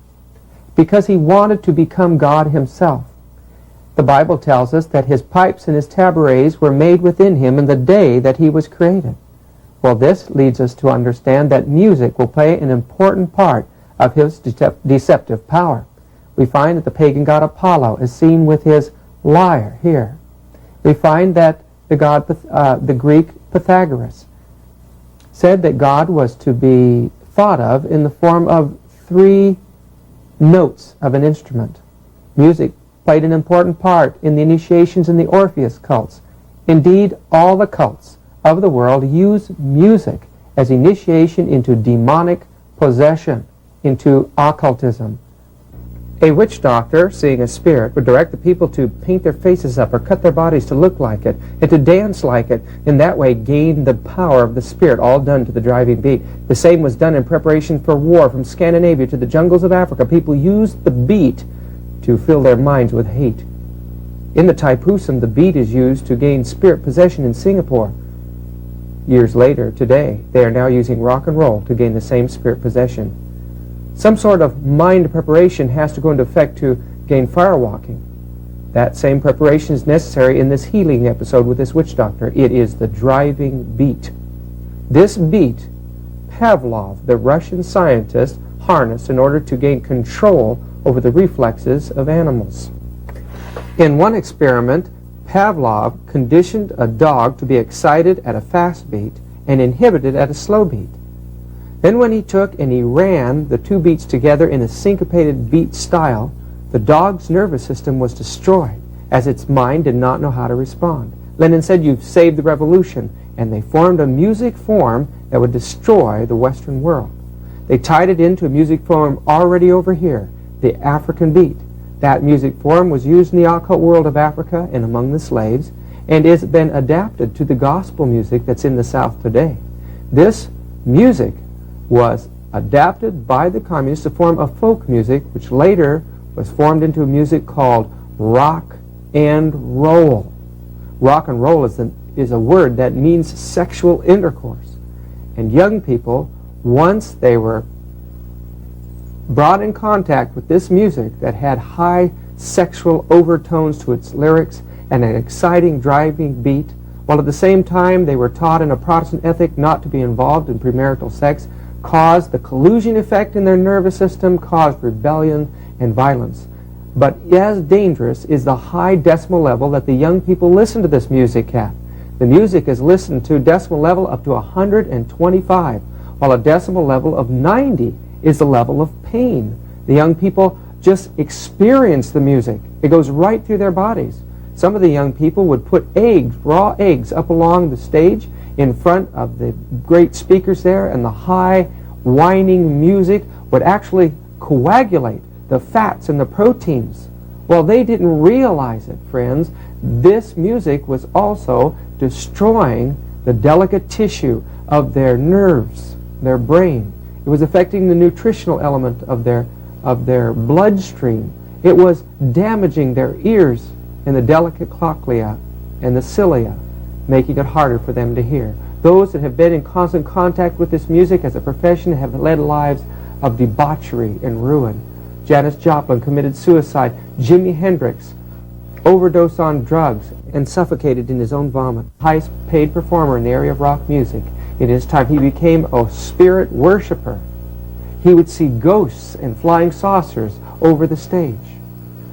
because he wanted to become God himself. The Bible tells us that his pipes and his tabourets were made within him in the day that he was created. Well, this leads us to understand that music will play an important part of his deceptive power. We find that the pagan god Apollo is seen with his lyre here. We find that the Greek Pythagoras said that God was to be thought of in the form of 3 notes of an instrument. Music played an important part in the initiations in the Orpheus cults. Indeed, all the cults of the world use music as initiation into demonic possession, into occultism. A witch doctor, seeing a spirit, would direct the people to paint their faces up or cut their bodies to look like it and to dance like it, and that way gain the power of the spirit, all done to the driving beat. The same was done in preparation for war from Scandinavia to the jungles of Africa. People used the beat to fill their minds with hate. In the Taipusam, the beat is used to gain spirit possession in Singapore. Years later, today, they are now using rock and roll to gain the same spirit possession. Some sort of mind preparation has to go into effect to gain firewalking. That same preparation is necessary in this healing episode with this witch doctor. It is the driving beat. This beat, Pavlov, the Russian scientist, harnessed in order to gain control over the reflexes of animals. In one experiment, Pavlov conditioned a dog to be excited at a fast beat and inhibited at a slow beat. Then when he took and he ran the 2 beats together in a syncopated beat style, the dog's nervous system was destroyed, as its mind did not know how to respond. Lenin said, "You've saved the revolution," and they formed a music form that would destroy the Western world. They tied it into a music form already over here, the African beat. That music form was used in the occult world of Africa and among the slaves, and has been adapted to the gospel music that's in the South today. This music was adapted by the communists to form a folk music, which later was formed into a music called rock and roll. Rock and roll is a word that means sexual intercourse. And young people, once they were brought in contact with this music that had high sexual overtones to its lyrics and an exciting driving beat, while at the same time they were taught in a Protestant ethic not to be involved in premarital sex, caused the collusion effect in their nervous system, caused rebellion and violence. But as dangerous is the high decimal level that the young people listen to this music at. The music is listened to decimal level up to 125, while a decimal level of 90 is the level of pain. The young people just experience the music. It goes right through their bodies. Some of the young people would put eggs, raw eggs, up along the stage in front of the great speakers there, and the high whining music would actually coagulate the fats and the proteins. Well, they didn't realize it, friends. This music was also destroying the delicate tissue of their nerves, their brain. It was affecting the nutritional element of their bloodstream. It was damaging their ears and the delicate cochlea and the cilia, making it harder for them to hear. Those that have been in constant contact with this music as a profession have led lives of debauchery and ruin. Janis Joplin committed suicide. Jimi Hendrix overdosed on drugs and suffocated in his own vomit. Highest paid performer in the area of rock music. In his time, he became a spirit worshiper. He would see ghosts and flying saucers over the stage.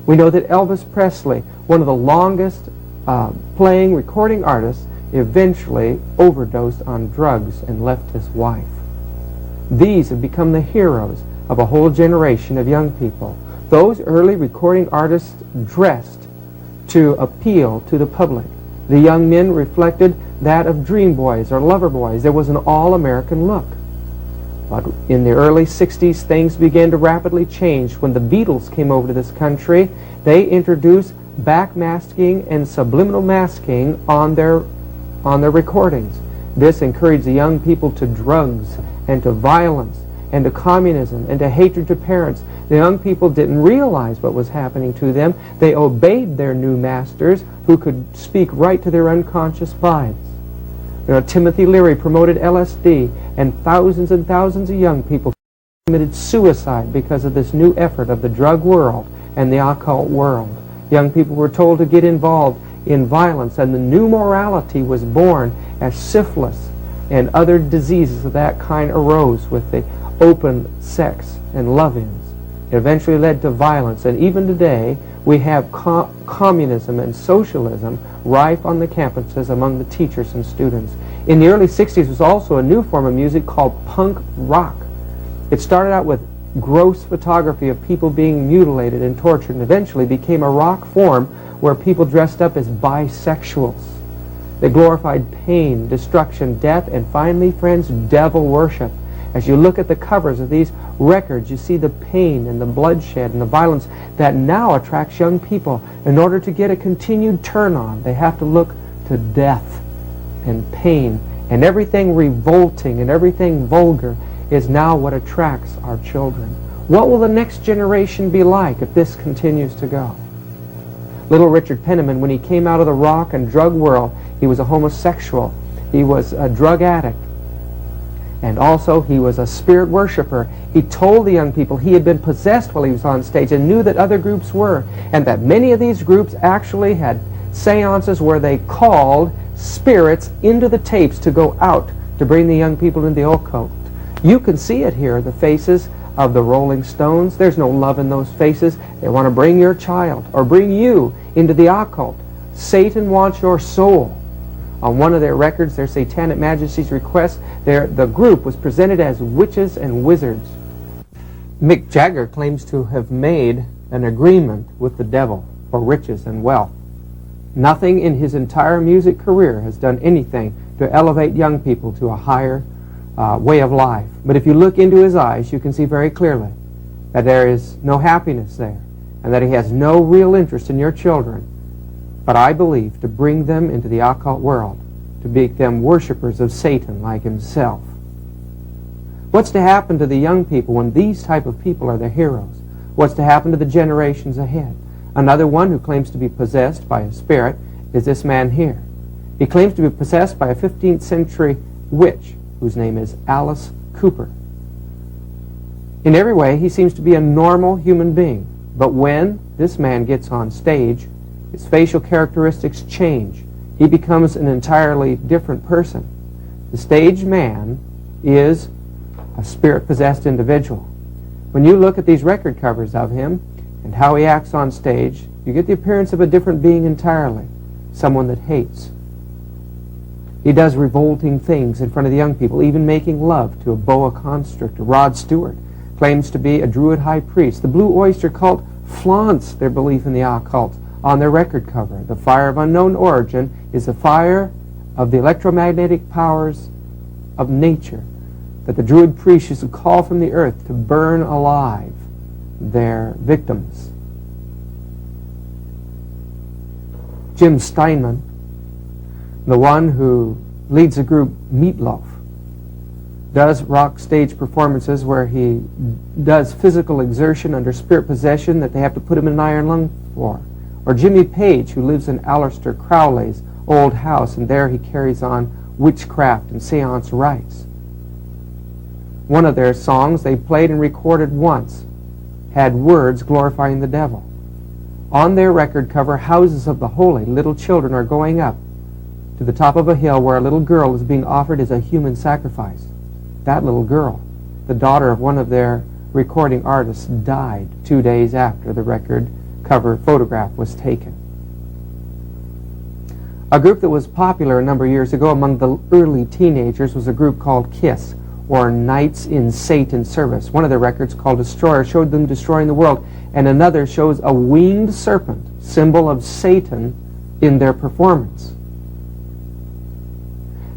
We know that Elvis Presley, one of the longest playing recording artists, eventually overdosed on drugs and left his wife. These have become the heroes of a whole generation of young people. Those early recording artists dressed to appeal to the public. The young men reflected that of dream boys or lover boys. There was an all-American look. But in the early 60s, things began to rapidly change. When the Beatles came over to this country, they introduced backmasking and subliminal masking on their recordings. This encouraged the young people to drugs and to violence. and to communism and to hatred to parents. The young people didn't realize what was happening to them. They obeyed their new masters who could speak right to their unconscious minds. You know, Timothy Leary promoted LSD, and thousands of young people committed suicide because of this new effort of the drug world and the occult world. Young people were told to get involved in violence, and the new morality was born as syphilis and other diseases of that kind arose with the open sex and love-ins. It eventually led to violence, and even today we have communism and socialism rife on the campuses among the teachers and students. In the early 60s was also a new form of music called punk rock. It started out with gross photography of people being mutilated and tortured, and eventually became a rock form where people dressed up as bisexuals. They glorified pain, destruction, death, and finally, friends, devil worship. As you look at the covers of these records, you see the pain and the bloodshed and the violence that now attracts young people. In order to get a continued turn on, they have to look to death and pain, and everything revolting and everything vulgar is now what attracts our children. What will the next generation be like if this continues to go? Little Richard Penniman, when he came out of the rock and drug world, he was a homosexual. He was a drug addict. And also, he was a spirit worshiper. He told the young people he had been possessed while he was on stage and knew that other groups were, and that many of these groups actually had seances where they called spirits into the tapes to go out to bring the young people into the occult. You can see it here, the faces of the Rolling Stones. There's no love in those faces. They want to bring your child or bring you into the occult. Satan wants your soul. On one of their records, their Satanic Majesty's Request, the group was presented as witches and wizards. Mick Jagger claims to have made an agreement with the devil for riches and wealth. Nothing in his entire music career has done anything to elevate young people to a higher way of life. But if you look into his eyes, you can see very clearly that there is no happiness there, and that he has no real interest in your children, but I believe to bring them into the occult world, to make them worshipers of Satan like himself. What's to happen to the young people when these type of people are their heroes? What's to happen to the generations ahead? Another one who claims to be possessed by a spirit is this man here. He claims to be possessed by a 15th century witch whose name is Alice Cooper. In every way, he seems to be a normal human being. But when this man gets on stage, his facial characteristics change. He becomes an entirely different person. The stage man is a spirit-possessed individual. When you look at these record covers of him and how he acts on stage, you get the appearance of a different being entirely, someone that hates. He does revolting things in front of the young people, even making love to a boa constrictor. Rod Stewart claims to be a Druid high priest. The Blue Oyster Cult flaunts their belief in the occult on their record cover. The fire of unknown origin is the fire of the electromagnetic powers of nature that the Druid priests used to call from the earth to burn alive their victims. Jim Steinman, the one who leads the group Meatloaf, does rock stage performances where he does physical exertion under spirit possession that they have to put him in an iron lung for. Or Jimmy Page, who lives in Aleister Crowley's old house, and there he carries on witchcraft and seance rites. One of their songs they played and recorded once had words glorifying the devil. On their record cover, Houses of the Holy, little children are going up to the top of a hill where a little girl is being offered as a human sacrifice. That little girl, the daughter of one of their recording artists, died 2 days after the record cover photograph was taken. A group that was popular a number of years ago among the early teenagers was a group called KISS, or Knights in Satan's Service. One of their records, called Destroyer, showed them destroying the world, and another shows a winged serpent, symbol of Satan, in their performance.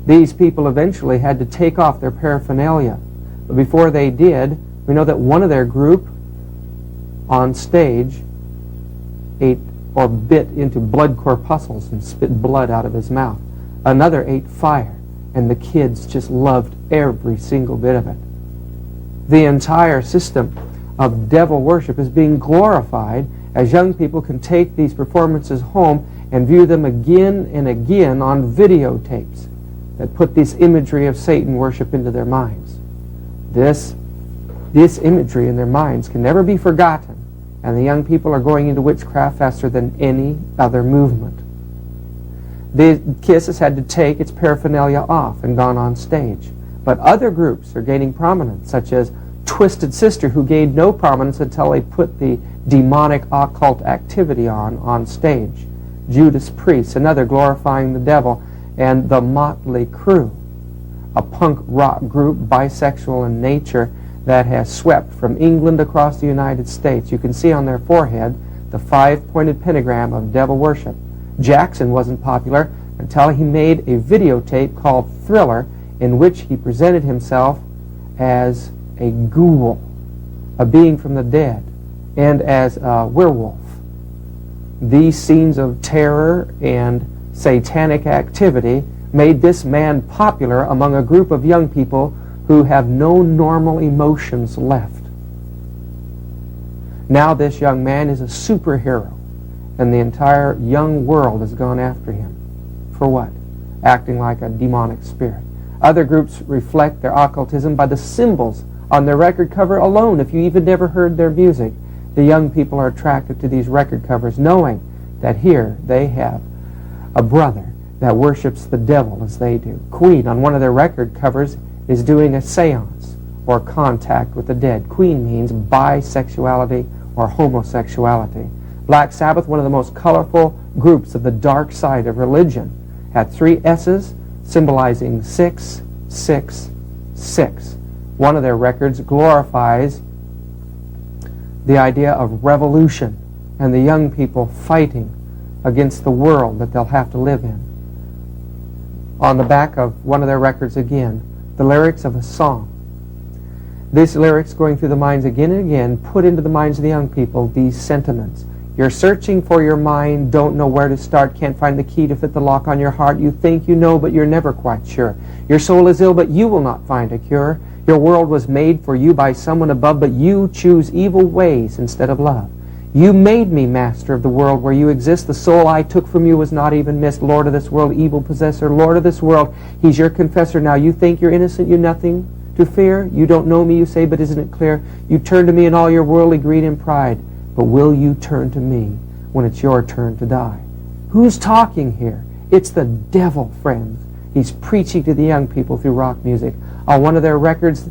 These people eventually had to take off their paraphernalia. But before they did, we know that one of their group on stage ate or bit into blood corpuscles and spit blood out of his mouth. Another ate fire, and the kids just loved every single bit of it. The entire system of devil worship is being glorified as young people can take these performances home and view them again and again on videotapes that put this imagery of Satan worship into their minds. This imagery in their minds can never be forgotten, and the young people are going into witchcraft faster than any other movement. The KISS has had to take its paraphernalia off and gone on stage. But other groups are gaining prominence, such as Twisted Sister, who gained no prominence until they put the demonic occult activity on stage. Judas Priest, another glorifying the devil, and the Motley Crue, a punk rock group, bisexual in nature, that has swept from England across the United States. You can see on their forehead the 5-pointed pentagram of devil worship. Jackson wasn't popular until he made a videotape called Thriller, in which he presented himself as a ghoul, a being from the dead, and as a werewolf. These scenes of terror and satanic activity made this man popular among a group of young people who have no normal emotions left. Now this young man is a superhero, and the entire young world has gone after him. For what? Acting like a demonic spirit. Other groups reflect their occultism by the symbols on their record cover alone. If you even never heard their music, the young people are attracted to these record covers, knowing that here they have a brother that worships the devil as they do. Queen, on one of their record covers, is doing a seance or contact with the dead. Queen means bisexuality or homosexuality. Black Sabbath, one of the most colorful groups of the dark side of religion, had 3 S's symbolizing 666. One of their records glorifies the idea of revolution and the young people fighting against the world that they'll have to live in. On the back of one of their records again, the lyrics of a song. These lyrics going through the minds again and again put into the minds of the young people these sentiments. You're searching for your mind, don't know where to start, can't find the key to fit the lock on your heart. You think you know, but you're never quite sure. Your soul is ill, but you will not find a cure. Your world was made for you by someone above, but you choose evil ways instead of love. You made me master of the world where you exist. The soul I took from you was not even missed. Lord of this world, evil possessor, Lord of this world, he's your confessor. Now you think you're innocent, you nothing to fear. You don't know me, you say, but isn't it clear? You turn to me in all your worldly greed and pride. But will you turn to me when it's your turn to die? Who's talking here? It's the devil, friends. He's preaching to the young people through rock music. On one of their records,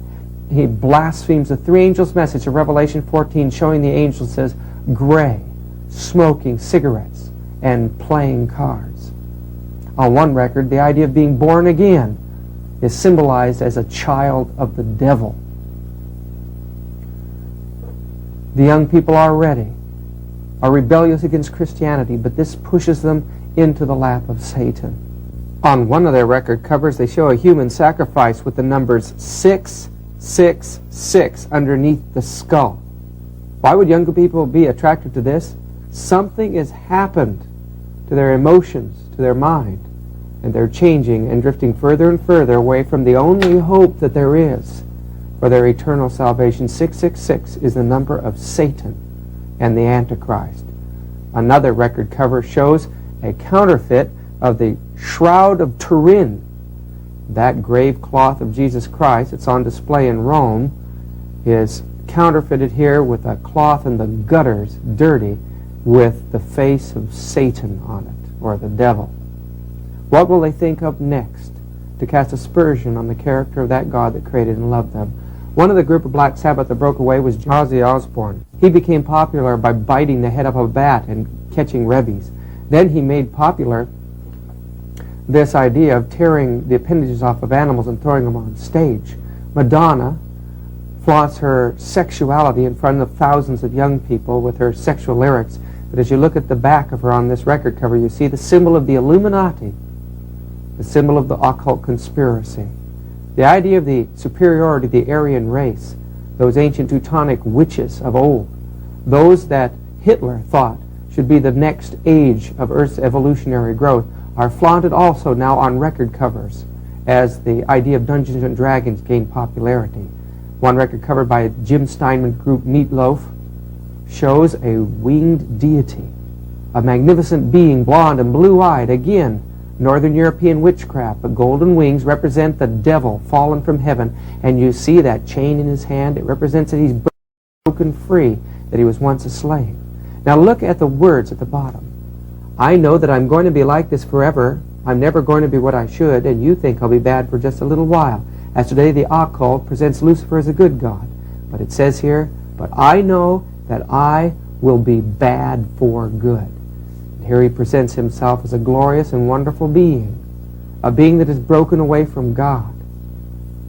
he blasphemes the 3 angels' message of Revelation 14, showing the angels as gray, smoking cigarettes, and playing cards. On one record, the idea of being born again is symbolized as a child of the devil. The young people are rebellious against Christianity, but this pushes them into the lap of Satan. On one of their record covers, they show a human sacrifice with the numbers 666 underneath the skull. Why would younger people be attracted to this? Something has happened to their emotions, to their mind, and they're changing and drifting further and further away from the only hope that there is for their eternal salvation. 666 is the number of Satan and the Antichrist. Another record cover shows a counterfeit of the Shroud of Turin, that grave cloth of Jesus Christ. It's on display in Rome, is counterfeited here with a cloth in the gutters, dirty, with the face of Satan on it, or the devil. What will they think of next to cast aspersion on the character of that God that created and loved them? One of the group of Black Sabbath that broke away was Ozzy Osbourne. He became popular by biting the head of a bat and catching rabies. Then he made popular this idea of tearing the appendages off of animals and throwing them on stage. Madonna flaunts her sexuality in front of thousands of young people with her sexual lyrics. But as you look at the back of her on this record cover, you see the symbol of the Illuminati, the symbol of the occult conspiracy. The idea of the superiority of the Aryan race, those ancient Teutonic witches of old, those that Hitler thought should be the next age of Earth's evolutionary growth, are flaunted also now on record covers as the idea of Dungeons and Dragons gained popularity. One record covered by Jim Steinman group Meatloaf shows a winged deity, a magnificent being, blonde and blue-eyed. Again, Northern European witchcraft, but golden wings represent the devil fallen from heaven. And you see that chain in his hand. It represents that he's broken free, that he was once a slave. Now look at the words at the bottom. I know that I'm going to be like this forever. I'm never going to be what I should, and you think I'll be bad for just a little while. As today the occult presents Lucifer as a good god. But it says here, but I know that I will be bad for good. And here he presents himself as a glorious and wonderful being, a being that is broken away from God.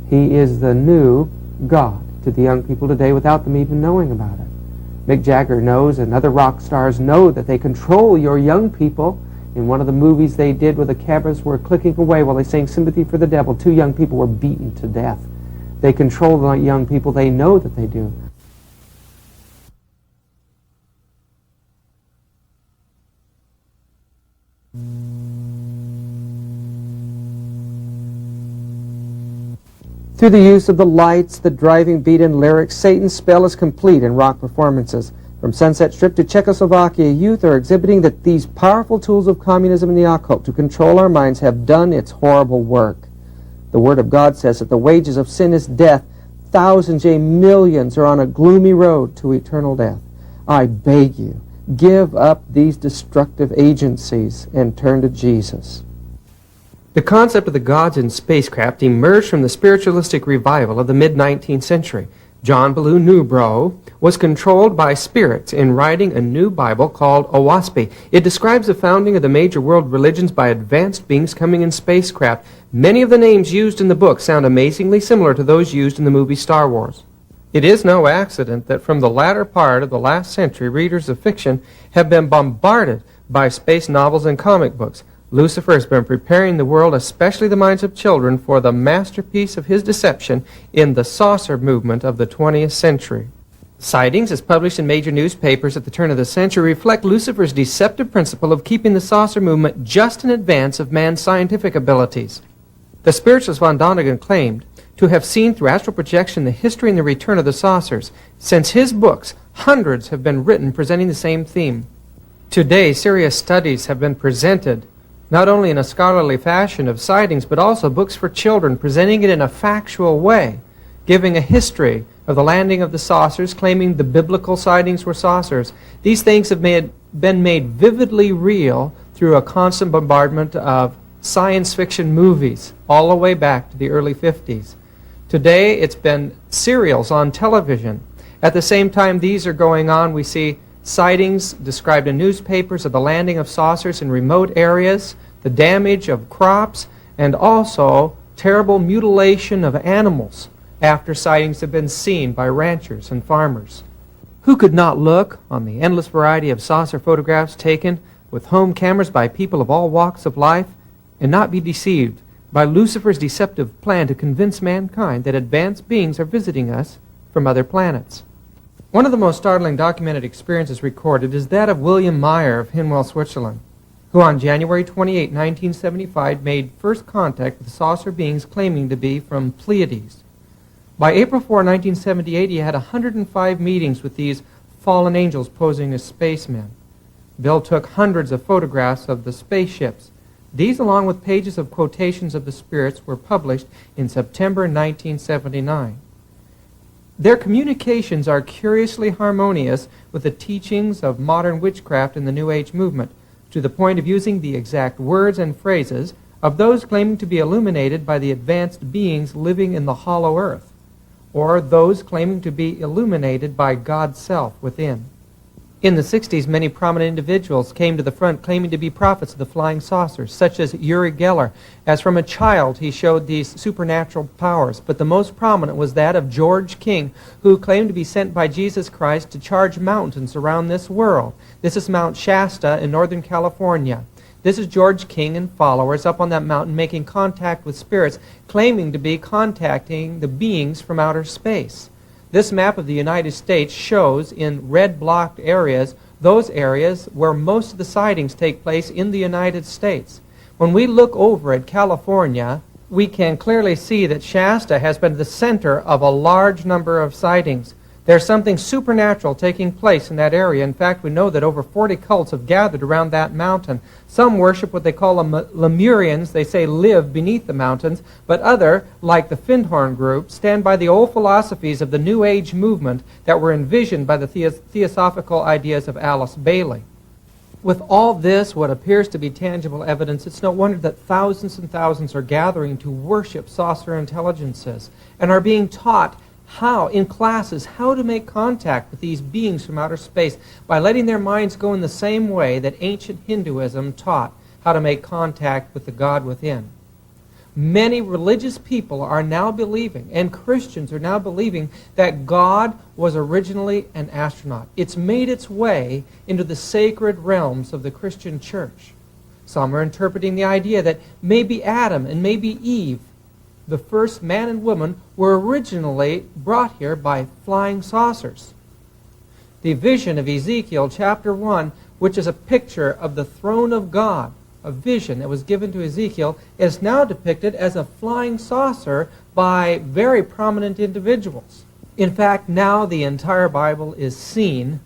He is the new God to the young people today without them even knowing about it. Mick Jagger knows, and other rock stars know, that they control your young people. In one of the movies they did where the cameras were clicking away while they sang Sympathy for the Devil, 2 young people were beaten to death. They control the young people. They know that they do. Through the use of the lights, the driving beat, and lyrics, Satan's spell is complete in rock performances. From Sunset Strip to Czechoslovakia, youth are exhibiting that these powerful tools of communism and the occult to control our minds have done its horrible work. The Word of God says that the wages of sin is death. Thousands, yea, millions are on a gloomy road to eternal death. I beg you, give up these destructive agencies and turn to Jesus. The concept of the gods in spacecraft emerged from the spiritualistic revival of the mid-19th century. John Ballou Newbrough was controlled by spirits in writing a new Bible called Owaspy. It describes the founding of the major world religions by advanced beings coming in spacecraft. Many of the names used in the book sound amazingly similar to those used in the movie Star Wars. It is no accident that from the latter part of the last century, readers of fiction have been bombarded by space novels and comic books. Lucifer has been preparing the world, especially the minds of children, for the masterpiece of his deception in the saucer movement of the 20th century. Sightings, as published in major newspapers at the turn of the century, reflect Lucifer's deceptive principle of keeping the saucer movement just in advance of man's scientific abilities. The spiritualist von Däniken claimed to have seen through astral projection the history and the return of the saucers. Since his books, hundreds have been written presenting the same theme. Today, serious studies have been presented not only in a scholarly fashion of sightings, but also books for children, presenting it in a factual way, giving a history of the landing of the saucers, claiming the biblical sightings were saucers. These things have been made vividly real through a constant bombardment of science fiction movies, all the way back to the early 50s. Today, it's been serials on television. At the same time these are going on, we see sightings described in newspapers of the landing of saucers in remote areas, the damage of crops, and also terrible mutilation of animals after sightings have been seen by ranchers and farmers. Who could not look on the endless variety of saucer photographs taken with home cameras by people of all walks of life and not be deceived by Lucifer's deceptive plan to convince mankind that advanced beings are visiting us from other planets? One of the most startling documented experiences recorded is that of William Meyer of Hinwell, Switzerland, who on January 28, 1975 made first contact with saucer beings claiming to be from Pleiades. By April 4, 1978, he had 105 meetings with these fallen angels posing as spacemen. Bill took hundreds of photographs of the spaceships. These, along with pages of quotations of the spirits, were published in September 1979. Their communications are curiously harmonious with the teachings of modern witchcraft in the New Age movement, to the point of using the exact words and phrases of those claiming to be illuminated by the advanced beings living in the hollow earth, or those claiming to be illuminated by God's self within. In the 60s, many prominent individuals came to the front claiming to be prophets of the flying saucers, such as Uri Geller. As from a child, he showed these supernatural powers, but the most prominent was that of George King, who claimed to be sent by Jesus Christ to charge mountains around this world. This is Mount Shasta in Northern California. This is George King and followers up on that mountain making contact with spirits, claiming to be contacting the beings from outer space. This map of the United States shows in red blocked areas those areas where most of the sightings take place in the United States. When we look over at California, we can clearly see that Shasta has been the center of a large number of sightings. There's something supernatural taking place in that area. In fact, we know that over 40 cults have gathered around that mountain. Some worship what they call Lemurians. They say live beneath the mountains. But other, like the Findhorn group, stand by the old philosophies of the New Age movement that were envisioned by the theosophical ideas of Alice Bailey. With all this, what appears to be tangible evidence, it's no wonder that thousands and thousands are gathering to worship saucer intelligences and are being taught how, in classes, how to make contact with these beings from outer space by letting their minds go in the same way that ancient Hinduism taught how to make contact with the God within. Many religious people are now believing, and Christians are now believing, that God was originally an astronaut. It's made its way into the sacred realms of the Christian church. Some are interpreting the idea that maybe Adam and maybe Eve, the first man and woman, were originally brought here by flying saucers. The vision of Ezekiel chapter 1, which is a picture of the throne of God, a vision that was given to Ezekiel, is now depicted as a flying saucer by very prominent individuals. In fact, now the entire Bible is seen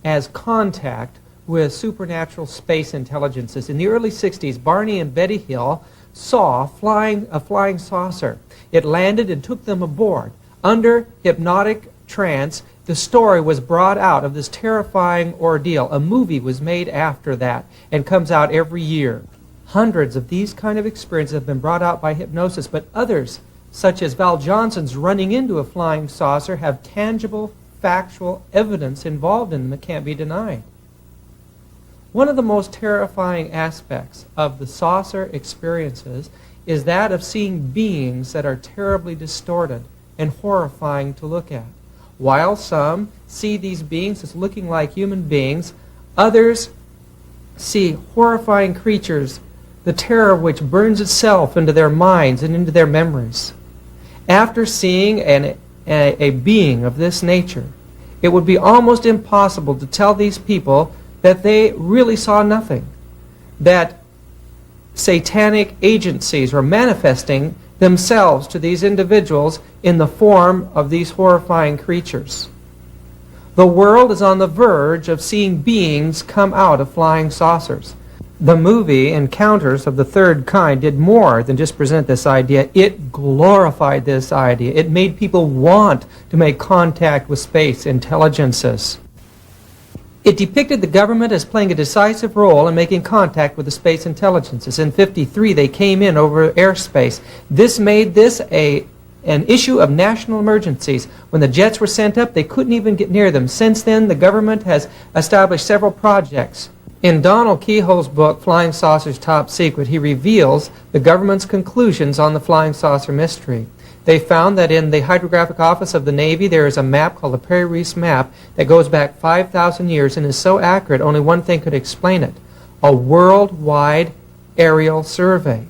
as contact with supernatural space intelligences. In the early 60s, Barney and Betty Hill saw a flying saucer. It landed and took them aboard. Under hypnotic trance, the story was brought out of this terrifying ordeal. A movie was made after that and comes out every year. Hundreds of these kind of experiences have been brought out by hypnosis, but others, such as Val Johnson's running into a flying saucer, have tangible, factual evidence involved in them that can't be denied. One of the most terrifying aspects of the saucer experiences is that of seeing beings that are terribly distorted and horrifying to look at. While some see these beings as looking like human beings, others see horrifying creatures, the terror of which burns itself into their minds and into their memories. After seeing a being of this nature, it would be almost impossible to tell these people that they really saw nothing, that satanic agencies were manifesting themselves to these individuals in the form of these horrifying creatures. The world is on the verge of seeing beings come out of flying saucers. The movie Encounters of the Third Kind did more than just present this idea. It glorified this idea. It made people want to make contact with space intelligences. It depicted the government as playing a decisive role in making contact with the space intelligences. In 1953, they came in over airspace. This made this an issue of national emergencies. When the jets were sent up, they couldn't even get near them. Since then, the government has established several projects. In Donald Keyhole's book, Flying Saucers Top Secret, he reveals the government's conclusions on the flying saucer mystery. They found that in the Hydrographic Office of the Navy, there is a map called the Prairie Reefs map that goes back 5,000 years and is so accurate, only one thing could explain it: a worldwide aerial survey.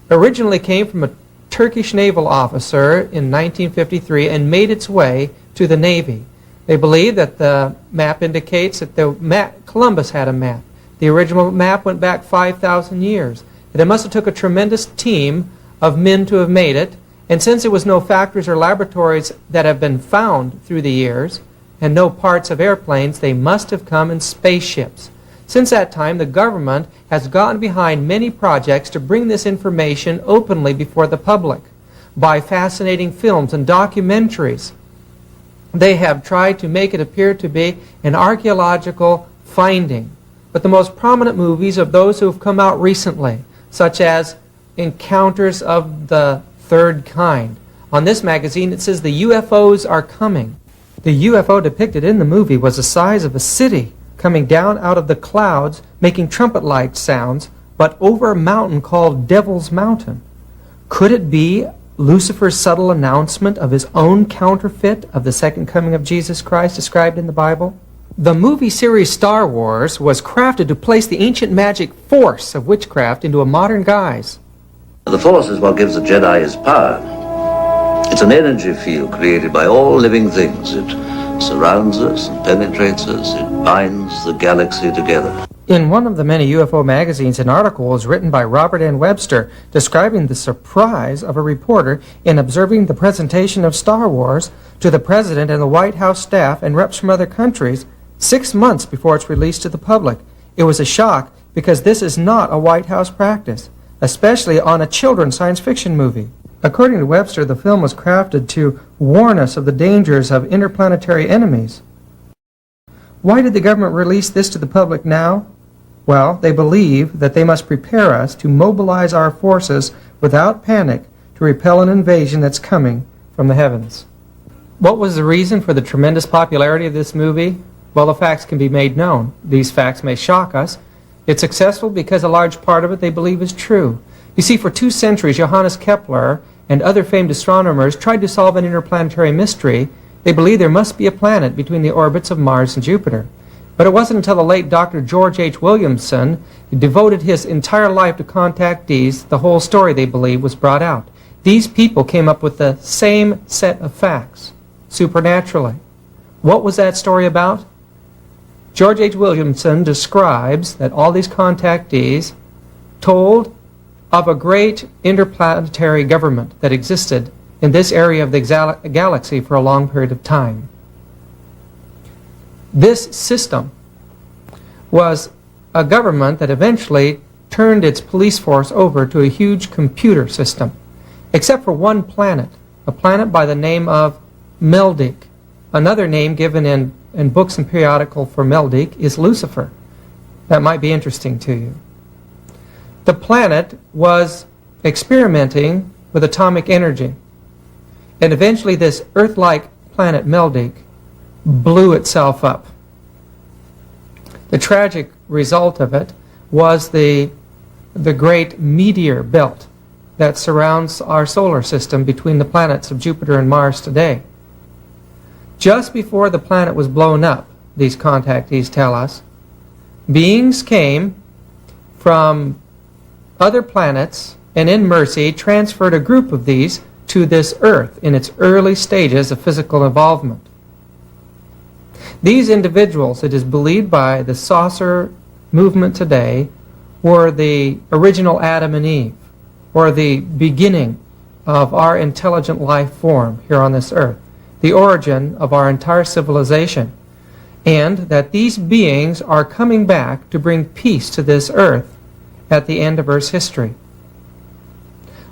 Originally came from a Turkish naval officer in 1953 and made its way to the Navy. They believe that the map indicates that Columbus had a map. The original map went back 5,000 years. And it must have took a tremendous team of men to have made it. And since there was no factories or laboratories that have been found through the years, and no parts of airplanes, they must have come in spaceships. Since that time, the government has gotten behind many projects to bring this information openly before the public. By fascinating films and documentaries, they have tried to make it appear to be an archaeological finding. But the most prominent movies are those who have come out recently, such as Encounters of the Third Kind. On this magazine, it says the UFOs are coming. The UFO depicted in the movie was the size of a city, coming down out of the clouds, making trumpet-like sounds, but over a mountain called Devil's Mountain. Could it be Lucifer's subtle announcement of his own counterfeit of the second coming of Jesus Christ described in the Bible? The movie series Star Wars was crafted to place the ancient magic force of witchcraft into a modern guise. The Force is what gives the Jedi his power. It's an energy field created by all living things. It surrounds us and penetrates us. It binds the galaxy together. In one of the many UFO magazines, an article was written by Robert N. Webster describing the surprise of a reporter in observing the presentation of Star Wars to the President and the White House staff and reps from other countries 6 months before it's released to the public. It was a shock because this is not a White House practice, especially on a children's science fiction movie. According to Webster, the film was crafted to warn us of the dangers of interplanetary enemies. Why did the government release this to the public now? Well, they believe that they must prepare us to mobilize our forces without panic to repel an invasion that's coming from the heavens. What was the reason for the tremendous popularity of this movie? Well, the facts can be made known. These facts may shock us. It's successful because a large part of it they believe is true. You see, for 2 centuries, Johannes Kepler and other famed astronomers tried to solve an interplanetary mystery. They believed there must be a planet between the orbits of Mars and Jupiter. But it wasn't until the late Dr. George H. Williamson devoted his entire life to contactees, the whole story, they believe, was brought out. These people came up with the same set of facts, supernaturally. What was that story about? George H. Williamson describes that all these contactees told of a great interplanetary government that existed in this area of the galaxy for a long period of time. This system was a government that eventually turned its police force over to a huge computer system, except for one planet, a planet by the name of Meldic. Another name given in books and periodicals for Meldic is Lucifer. That might be interesting to you. The planet was experimenting with atomic energy, and eventually this Earth-like planet Meldic blew itself up. The tragic result of it was the great meteor belt that surrounds our solar system between the planets of Jupiter and Mars today. Just before the planet was blown up, these contactees tell us, beings came from other planets and in mercy transferred a group of these to this Earth in its early stages of physical involvement. These individuals, it is believed by the saucer movement today, were the original Adam and Eve, or the beginning of our intelligent life form here on this Earth, the origin of our entire civilization, and that these beings are coming back to bring peace to this Earth at the end of Earth's history.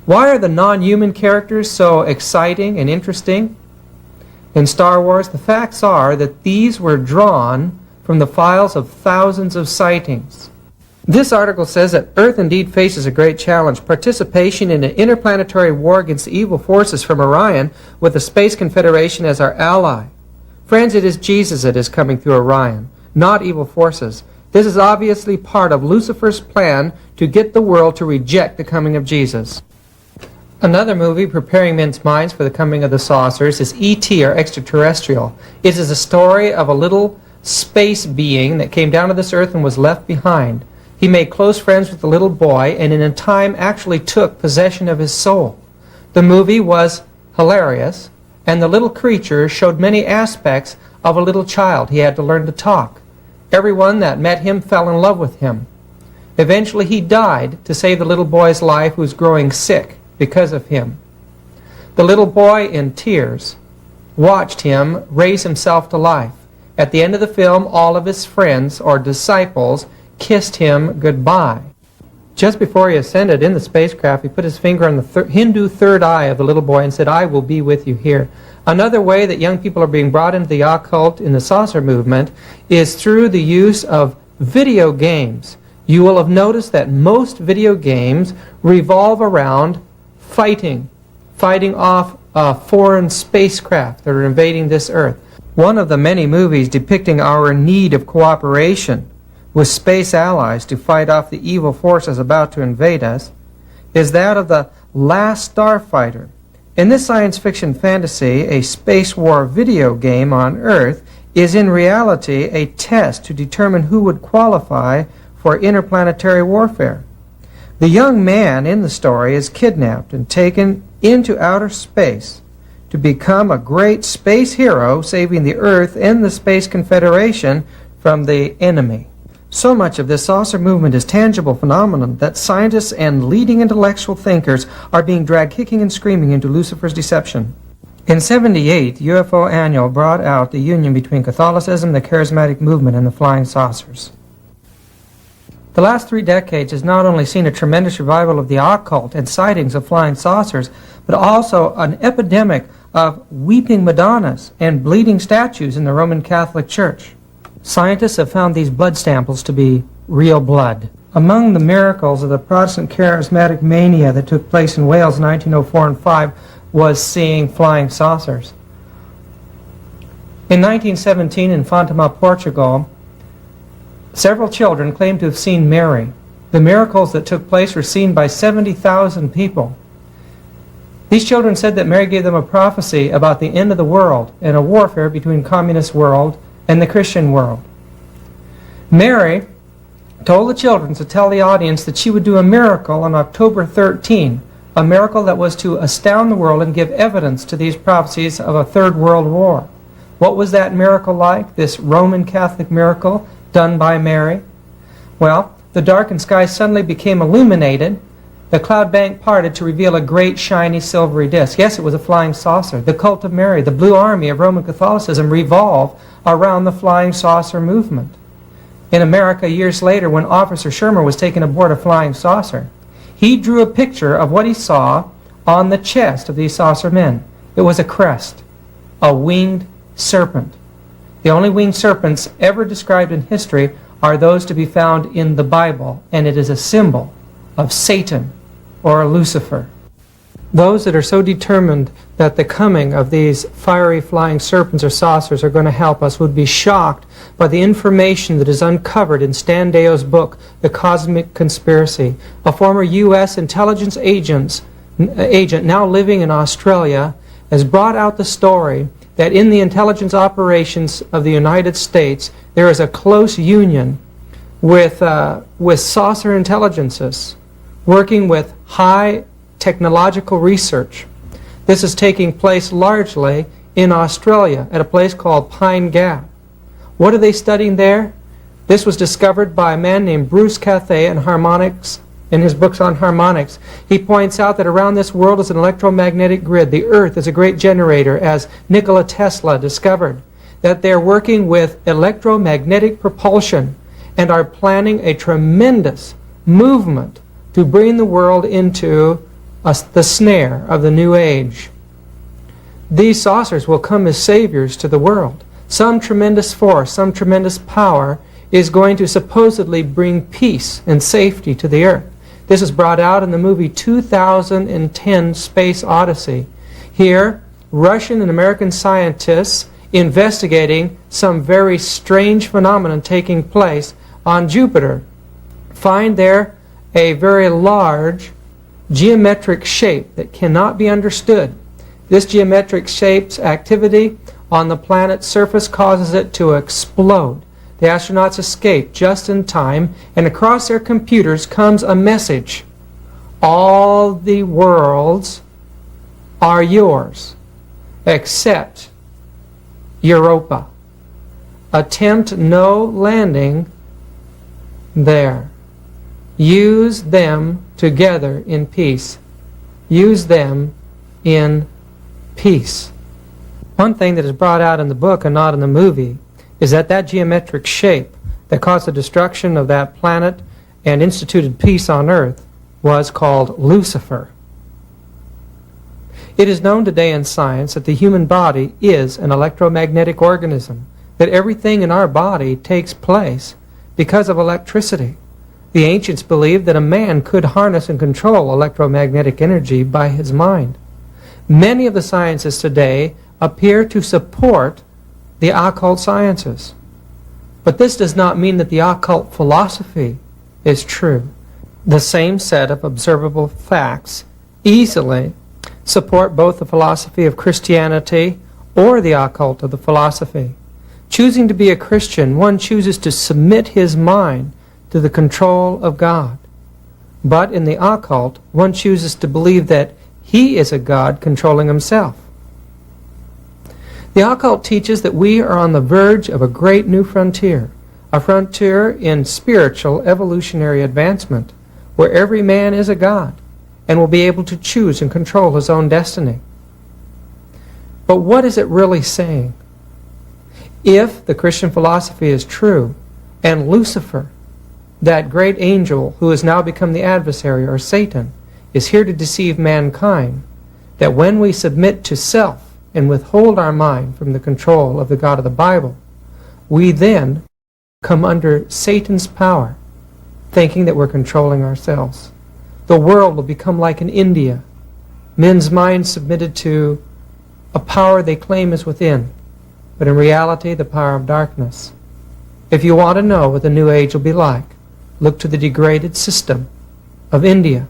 Why are the non-human characters so exciting and interesting in Star Wars? The facts are that these were drawn from the files of thousands of sightings. This article says that Earth indeed faces a great challenge: participation in an interplanetary war against the evil forces from Orion, with the Space Confederation as our ally. Friends, it is Jesus that is coming through Orion, not evil forces. This is obviously part of Lucifer's plan to get the world to reject the coming of Jesus. Another movie preparing men's minds for the coming of the saucers is E.T., or Extraterrestrial. It is a story of a little space being that came down to this Earth and was left behind. He made close friends with the little boy and in a time actually took possession of his soul. The movie was hilarious, and the little creature showed many aspects of a little child. He had to learn to talk. Everyone that met him fell in love with him. Eventually he died to save the little boy's life, who was growing sick because of him. The little boy, in tears, watched him raise himself to life. At the end of the film, all of his friends, or disciples, kissed him goodbye. Just before he ascended in the spacecraft, he put his finger on the Hindu third eye of the little boy and said, "I will be with you here." Another way that young people are being brought into the occult in the saucer movement is through the use of video games. You will have noticed that most video games revolve around fighting off foreign spacecraft that are invading this Earth. One of the many movies depicting our need of cooperation with space allies to fight off the evil forces about to invade us is that of The Last Starfighter. In this science fiction fantasy, a space war video game on Earth is in reality a test to determine who would qualify for interplanetary warfare. The young man in the story is kidnapped and taken into outer space to become a great space hero, saving the Earth and the Space Confederation from the enemy. So much of this saucer movement is tangible phenomenon that scientists and leading intellectual thinkers are being dragged kicking and screaming into Lucifer's deception. In '78, UFO Annual brought out the union between Catholicism, the charismatic movement, and the flying saucers. The last 3 decades has not only seen a tremendous revival of the occult and sightings of flying saucers, but also an epidemic of weeping Madonnas and bleeding statues in the Roman Catholic Church. Scientists have found these blood samples to be real blood. Among the miracles of the Protestant charismatic mania that took place in Wales in 1904 and 5 was seeing flying saucers. In 1917 in Fatima, Portugal, several children claimed to have seen Mary. The miracles that took place were seen by 70,000 people. These children said that Mary gave them a prophecy about the end of the world and a warfare between the communist world and the Christian world. Mary told the children to tell the audience that she would do a miracle on October 13, a miracle that was to astound the world and give evidence to these prophecies of a third world war. What was that miracle like, this Roman Catholic miracle done by Mary? Well, the darkened sky suddenly became illuminated. The cloud bank parted to reveal a great shiny silvery disk. Yes, it was a flying saucer. The cult of Mary, the blue army of Roman Catholicism, revolved around the flying saucer movement. In America, years later, when Officer Shermer was taken aboard a flying saucer, he drew a picture of what he saw on the chest of these saucer men. It was a crest, a winged serpent. The only winged serpents ever described in history are those to be found in the Bible, and it is a symbol of Satan or Lucifer. Those that are so determined that the coming of these fiery flying serpents or saucers are going to help us would be shocked by the information that is uncovered in Stan Deo's book, The Cosmic Conspiracy. A former U.S. intelligence agent now living in Australia has brought out the story that in the intelligence operations of the United States there is a close union with saucer intelligences working with high technological research. This is taking place largely in Australia at a place called Pine Gap. What are they studying there? This was discovered by a man named Bruce Cathay in harmonics, in his books on harmonics. He points out that around this world is an electromagnetic grid. The Earth is a great generator, as Nikola Tesla discovered. That they're working with electromagnetic propulsion and are planning a tremendous movement to bring the world into the snare of the new age. These saucers will come as saviors to the world. Some tremendous force, some tremendous power is going to supposedly bring peace and safety to the earth. This is brought out in the movie 2010 Space Odyssey. Here, Russian and American scientists investigating some very strange phenomenon taking place on Jupiter find there a very large geometric shape that cannot be understood. This geometric shape's activity on the planet's surface causes it to explode. The astronauts escape just in time, and across their computers comes a message. All the worlds are yours, except Europa. Attempt no landing there. Use them together in peace. Use them in peace. One thing that is brought out in the book and not in the movie is that geometric shape that caused the destruction of that planet and instituted peace on earth was called Lucifer. It is known today in science that the human body is an electromagnetic organism, that everything in our body takes place because of electricity. The ancients believed that a man could harness and control electromagnetic energy by his mind. Many of the sciences today appear to support the occult sciences. But this does not mean that the occult philosophy is true. The same set of observable facts easily support both the philosophy of Christianity or the occult of the philosophy. Choosing to be a Christian, one chooses to submit his mind to the control of God. But in the occult, one chooses to believe that he is a God controlling himself. The occult teaches that we are on the verge of a great new frontier, a frontier in spiritual evolutionary advancement, where every man is a god and will be able to choose and control his own destiny. But what is it really saying? If the Christian philosophy is true, and Lucifer, that great angel who has now become the adversary, or Satan, is here to deceive mankind, that when we submit to self and withhold our mind from the control of the God of the Bible, we then come under Satan's power, thinking that we're controlling ourselves. The world will become like in India, men's minds submitted to a power they claim is within, but in reality the power of darkness. If you want to know what the New Age will be like, look to the degraded system of India.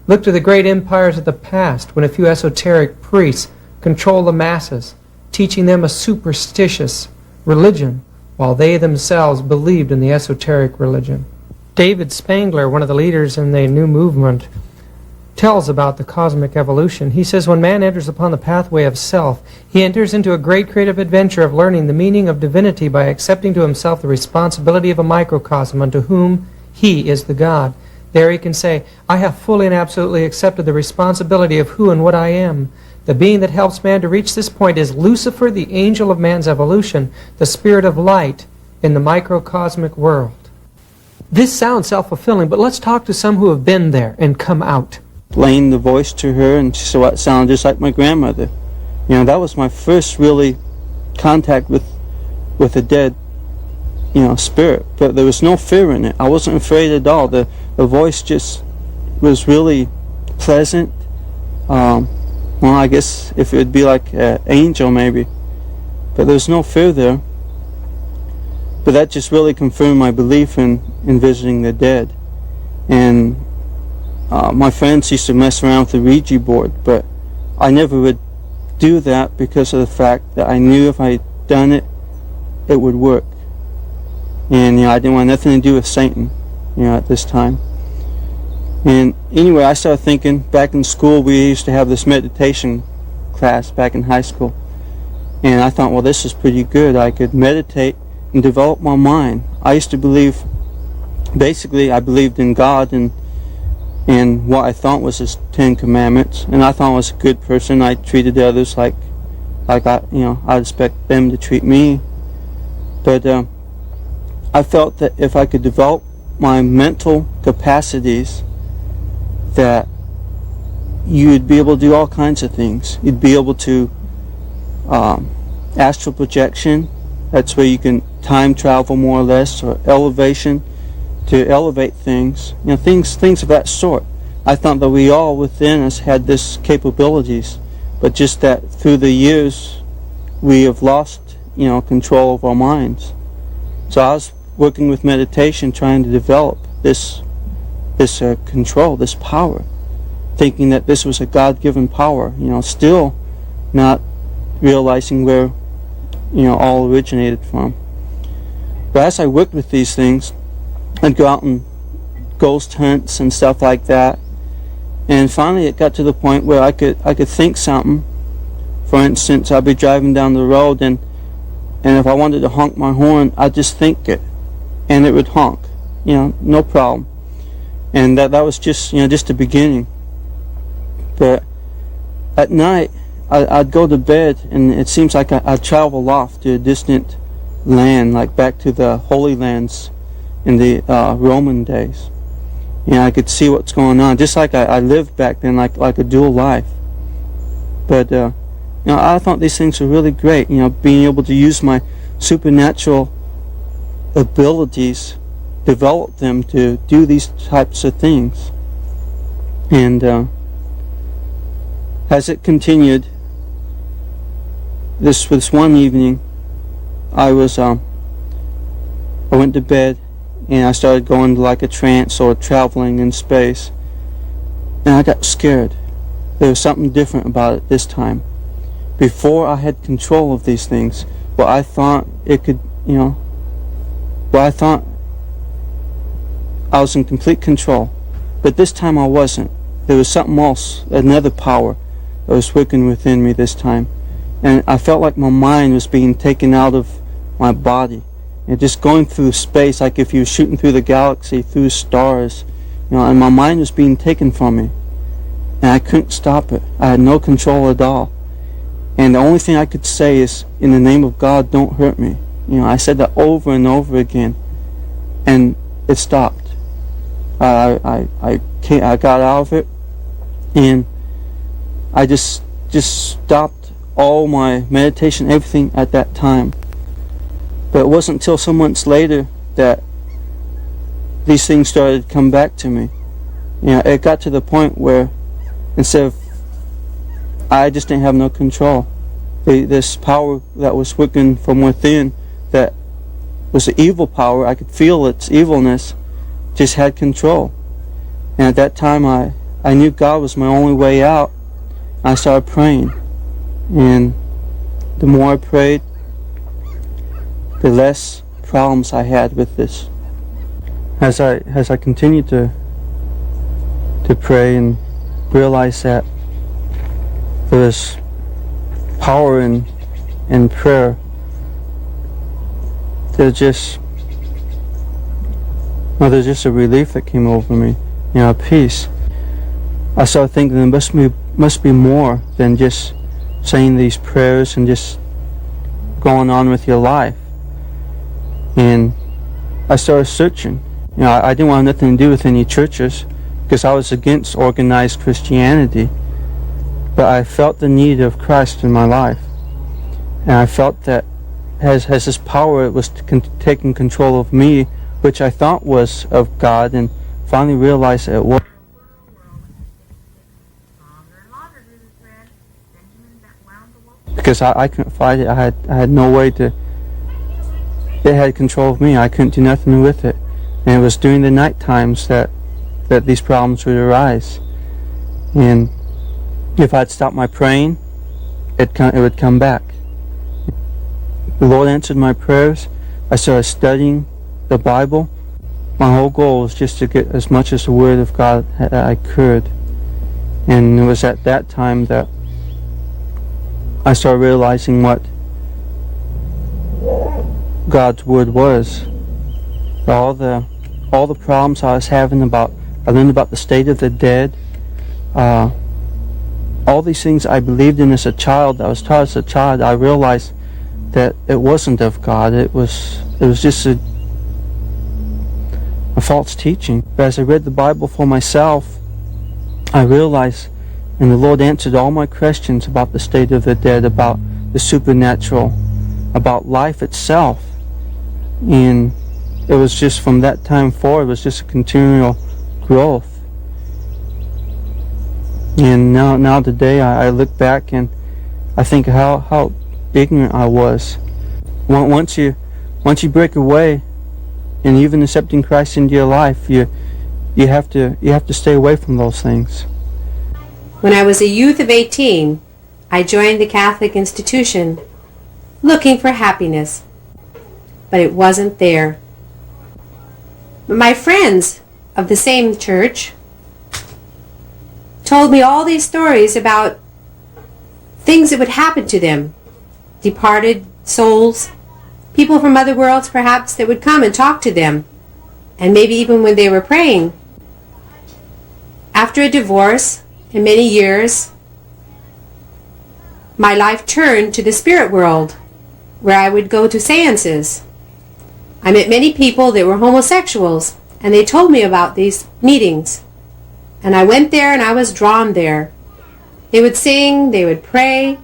Look to the great empires of the past, when a few esoteric priests controlled the masses, teaching them a superstitious religion, while they themselves believed in the esoteric religion. David Spangler, one of the leaders in the New Movement, tells about the cosmic evolution. He says, when man enters upon the pathway of self, he enters into a great creative adventure of learning the meaning of divinity by accepting to himself the responsibility of a microcosm unto whom he is the God. There he can say, I have fully and absolutely accepted the responsibility of who and what I am. The being that helps man to reach this point is Lucifer, the angel of man's evolution, the spirit of light in the microcosmic world. This sounds self-fulfilling, but let's talk to some who have been there and come out. Playing the voice to her, and she said, it sounded just like my grandmother. You know, that was my first really contact with a dead, spirit. But there was no fear in it. I wasn't afraid at all. The voice just was really pleasant. Well, I guess if it would be like an angel maybe. But there was no fear there. But that just really confirmed my belief in visiting the dead. And my friends used to mess around with the Ouija board, but I never would do that because of the fact that I knew if I had done it, it would work. And I didn't want nothing to do with Satan, at this time. And anyway, I started thinking, back in school we used to have this meditation class back in high school. And I thought, well, this is pretty good. I could meditate and develop my mind. I used to believe, basically I believed in God and what I thought was his 10 commandments, and I thought I was a good person. I treated others like I'd expect them to treat me. But I felt that if I could develop my mental capacities, that you'd be able to do all kinds of things. You'd be able to astral projection, that's where you can time travel more or less, or elevation, to elevate things, things of that sort. I thought that we all within us had this capabilities, but just that through the years we have lost, control of our minds. So I was working with meditation, trying to develop this control, this power, thinking that this was a God-given power, still not realizing where, all originated from. But as I worked with these things, I'd go out and ghost hunts and stuff like that, and finally it got to the point where I could think something. For instance, I'd be driving down the road, and if I wanted to honk my horn, I'd just think it, and it would honk, no problem. And that was just just the beginning. But at night I'd go to bed, and it seems like I'd travel off to a distant land, like back to the Holy Lands in the Roman days. I could see what's going on, just like I lived back then, like a dual life. But I thought these things were really great. Being able to use my supernatural abilities, develop them to do these types of things. And as it continued, this one evening, I went to bed, and I started going to like a trance or traveling in space, and I got scared. There was something different about it this time. Before I had control of these things, well, I thought it could, I thought I was in complete control, but this time I wasn't. There was something else, another power that was working within me this time, and I felt like my mind was being taken out of my body, just going through space, like if you were shooting through the galaxy, through stars, and my mind was being taken from me, and I couldn't stop it. I had no control at all, and the only thing I could say is, in the name of God, don't hurt me. I said that over and over again, and it stopped. I got out of it, and I just stopped all my meditation, everything at that time. But it wasn't until some months later that these things started to come back to me. It got to the point where instead of, I just didn't have no control. This power that was working from within, that was the evil power, I could feel its evilness, just had control. And at that time I knew God was my only way out. I started praying, and the more I prayed, the less problems I had with this. As I continued to pray and realize that there's power in prayer, there's just a relief that came over me, a peace. I started thinking there must be more than just saying these prayers and just going on with your life. And I started searching. I didn't want nothing to do with any churches because I was against organized Christianity. But I felt the need of Christ in my life. And I felt that as this power was taking control of me, which I thought was of God, and finally realized that it was. Because I couldn't fight it. I had no way to. It had control of me. I couldn't do nothing with it. And it was during the night times that these problems would arise. And if I'd stop my praying, it would come back. The Lord answered my prayers. I started studying the Bible. My whole goal was just to get as much as the Word of God that I could. And it was at that time that I started realizing what God's Word was. All the problems I was having I learned about the state of the dead. All these things I believed in as a child, I was taught as a child, I realized that it wasn't of God. It was just a false teaching. But as I read the Bible for myself, I realized, and the Lord answered all my questions about the state of the dead, about the supernatural, about life itself. And it was just from that time forward, it was just a continual growth. And now today I look back and I think how ignorant I was. Once you break away and even accepting Christ into your life, you have to stay away from those things. When I was a youth of 18, I joined the Catholic institution looking for happiness, but it wasn't there. But my friends of the same church told me all these stories about things that would happen to them, departed souls, people from other worlds perhaps that would come and talk to them, and maybe even when they were praying. After a divorce and many years, my life turned to the spirit world, where I would go to seances. I met many people that were homosexuals, and they told me about these meetings. And I went there and I was drawn there. They would sing, they would pray,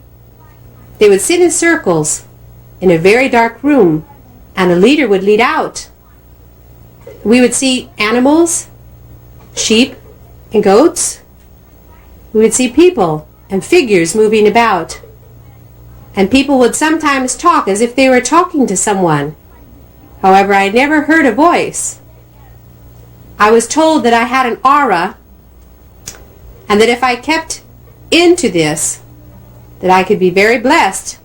they would sit in circles in a very dark room, and a leader would lead out. We would see animals, sheep and goats. We would see people and figures moving about. And people would sometimes talk as if they were talking to someone. However, I never heard a voice. I was told that I had an aura, and that if I kept into this, that I could be very blessed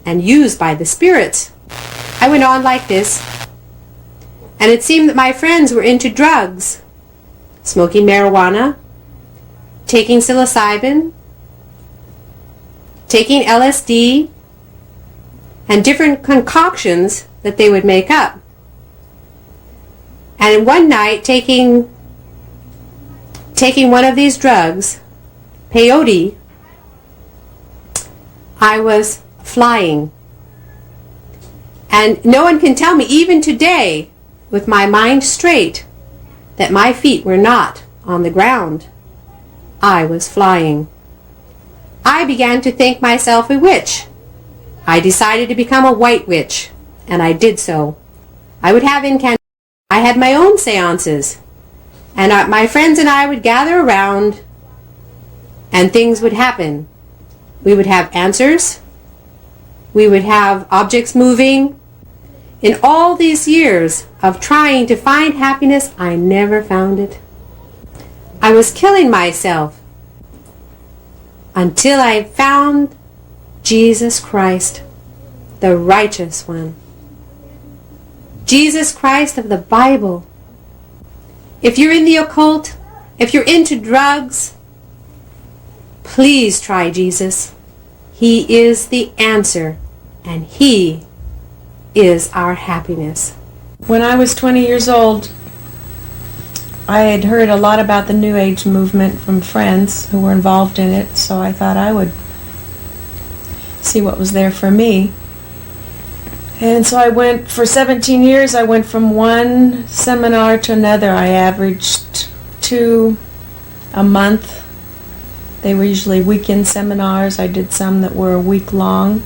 and used by the spirits. I went on like this, and it seemed that my friends were into drugs, smoking marijuana, taking psilocybin, taking LSD, and different concoctions that they would make up. And one night, taking one of these drugs, peyote, I was flying. And no one can tell me, even today, with my mind straight, that my feet were not on the ground. I was flying. I began to think myself a witch. I decided to become a white witch, and I did so. I would have incantations. I had my own seances, and my friends and I would gather around, and things would happen. We would have answers. We would have objects moving. In all these years of trying to find happiness, I never found it. I was killing myself until I found Jesus Christ, the righteous one. Jesus Christ of the Bible. If you're in the occult, if you're into drugs, please try Jesus. He is the answer, and He is our happiness. When I was 20 years old, I had heard a lot about the New Age movement from friends who were involved in it, so I thought I would see what was there for me. And so I went, for 17 years, I went from one seminar to another. I averaged 2 a month. They were usually weekend seminars. I did some that were a week long.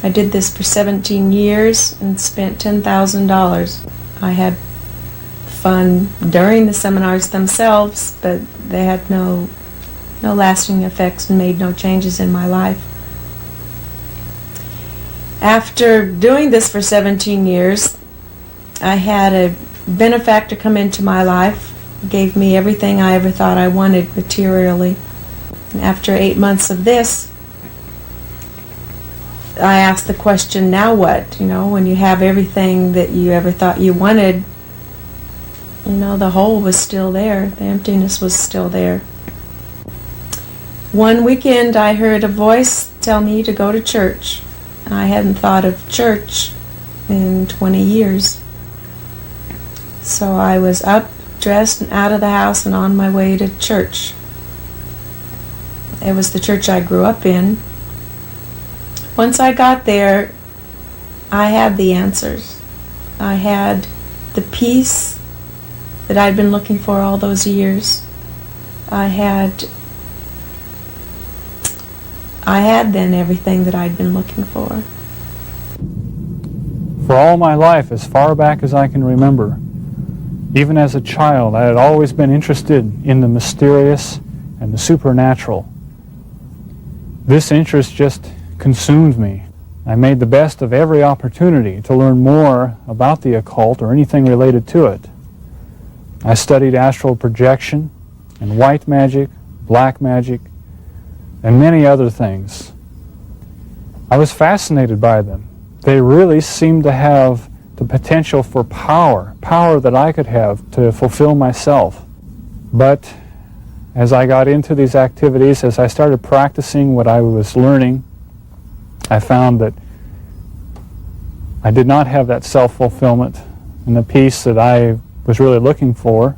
I did this for 17 years and spent $10,000. I had fun during the seminars themselves, but they had no lasting effects and made no changes in my life. After doing this for 17 years, I had a benefactor come into my life, gave me everything I ever thought I wanted materially. And after 8 months of this, I asked the question, now what? You know, when you have everything that you ever thought you wanted, you know, the hole was still there. The emptiness was still there. One weekend I heard a voice tell me to go to church. I hadn't thought of church in 20 years. So I was up, dressed, and out of the house and on my way to church. It was the church I grew up in. Once I got there, I had the answers. I had the peace that I'd been looking for all those years. I had then everything that I'd been looking for. For all my life, as far back as I can remember, even as a child, I had always been interested in the mysterious and the supernatural. This interest just consumed me. I made the best of every opportunity to learn more about the occult or anything related to it. I studied astral projection and white magic, black magic, and many other things. I was fascinated by them. They really seemed to have the potential for power that I could have to fulfill myself. But as I got into these activities, as I started practicing what I was learning, I found that I did not have that self-fulfillment and the peace that I was really looking for.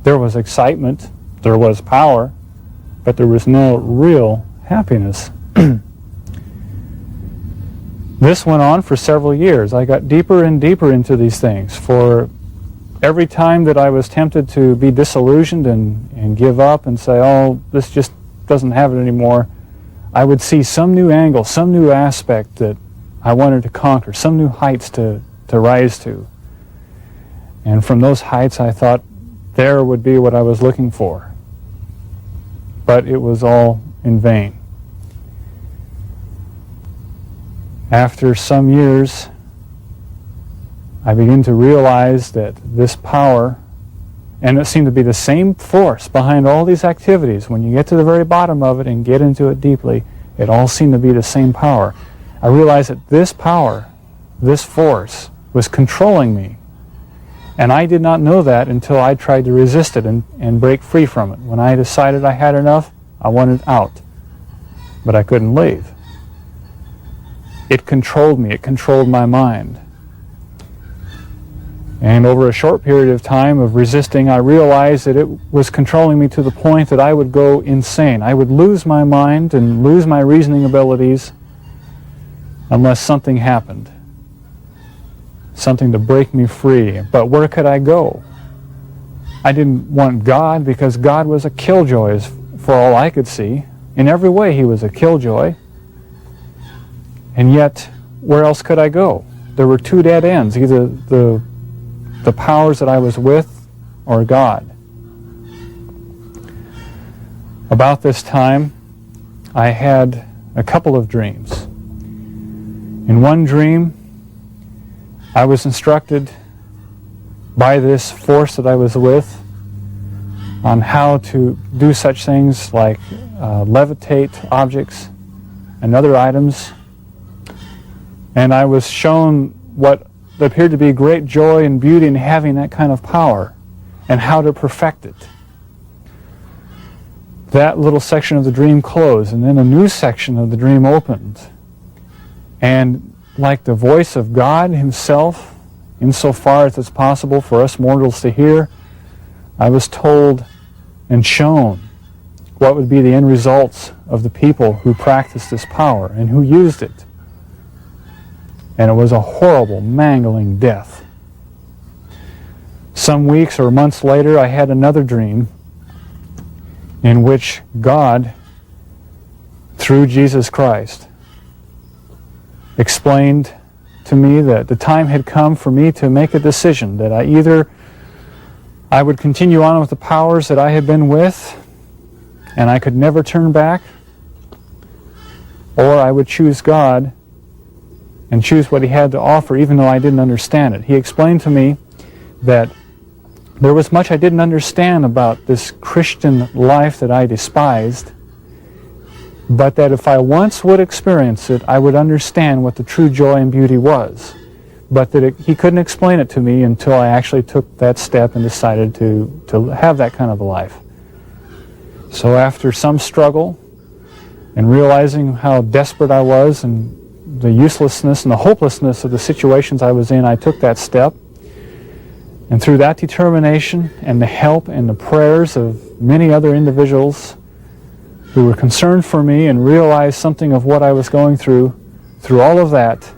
There was excitement, there was power, but there was no real happiness. This went on for several years. I got deeper and deeper into these things. For every time that I was tempted to be disillusioned and give up and say, oh, this just doesn't have it anymore, I would see some new angle, some new aspect that I wanted to conquer, some new heights to rise to. And from those heights I thought there would be what I was looking for. But it was all in vain. After some years, I began to realize that this power, and it seemed to be the same force behind all these activities. When you get to the very bottom of it and get into it deeply, it all seemed to be the same power. I realized that this power, this force, was controlling me. And I did not know that until I tried to resist it and break free from it. When I decided I had enough, I wanted out. But I couldn't leave. It controlled me. It controlled my mind. And over a short period of time of resisting, I realized that it was controlling me to the point that I would go insane. I would lose my mind and lose my reasoning abilities unless something happened. Something to break me free. But where could I go? I didn't want God because God was a killjoy for all I could see. In every way he was a killjoy. And yet, where else could I go? There were two dead ends, either the powers that I was with or God. About this time, I had a couple of dreams. In one dream, I was instructed by this force that I was with on how to do such things like levitate objects and other items. And I was shown what appeared to be great joy and beauty in having that kind of power and how to perfect it. That little section of the dream closed, and then a new section of the dream opened. And like the voice of God himself, insofar as it's possible for us mortals to hear, I was told and shown what would be the end results of the people who practiced this power and who used it. And it was a horrible, mangling death. Some weeks or months later, I had another dream in which God, through Jesus Christ, explained to me that the time had come for me to make a decision, that I would continue on with the powers that I had been with, and I could never turn back, or I would choose God and choose what he had to offer, even though I didn't understand it. He explained to me that there was much I didn't understand about this Christian life that I despised, but that if I once would experience it, I would understand what the true joy and beauty was. But that he couldn't explain it to me until I actually took that step and decided to have that kind of a life. So after some struggle and realizing how desperate I was and the uselessness and the hopelessness of the situations I was in, I took that step. And through that determination and the help and the prayers of many other individuals who were concerned for me and realized something of what I was going through all of that,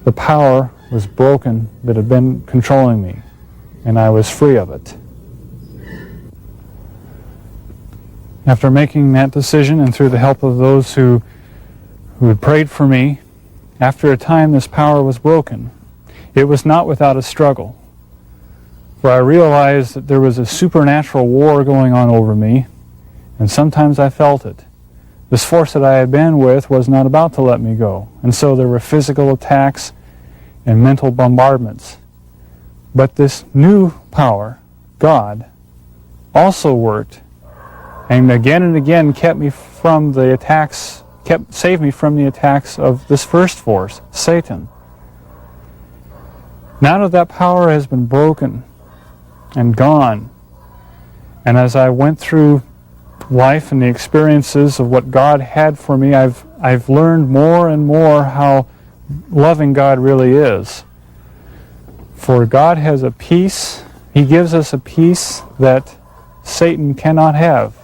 the power was broken that had been controlling me, and I was free of it. After making that decision and through the help of those who had prayed for me, after a time this power was broken. It was not without a struggle, for I realized that there was a supernatural war going on over me, and sometimes I felt it. This force that I had been with was not about to let me go, and so there were physical attacks and mental bombardments. But this new power, God, also worked, and again kept me from the attacks, saved me from the attacks of this first force, Satan. Now that power has been broken and gone, and as I went through life and the experiences of what God had for me, I've learned more and more how loving God really is. For God has a peace, he gives us a peace that Satan cannot have.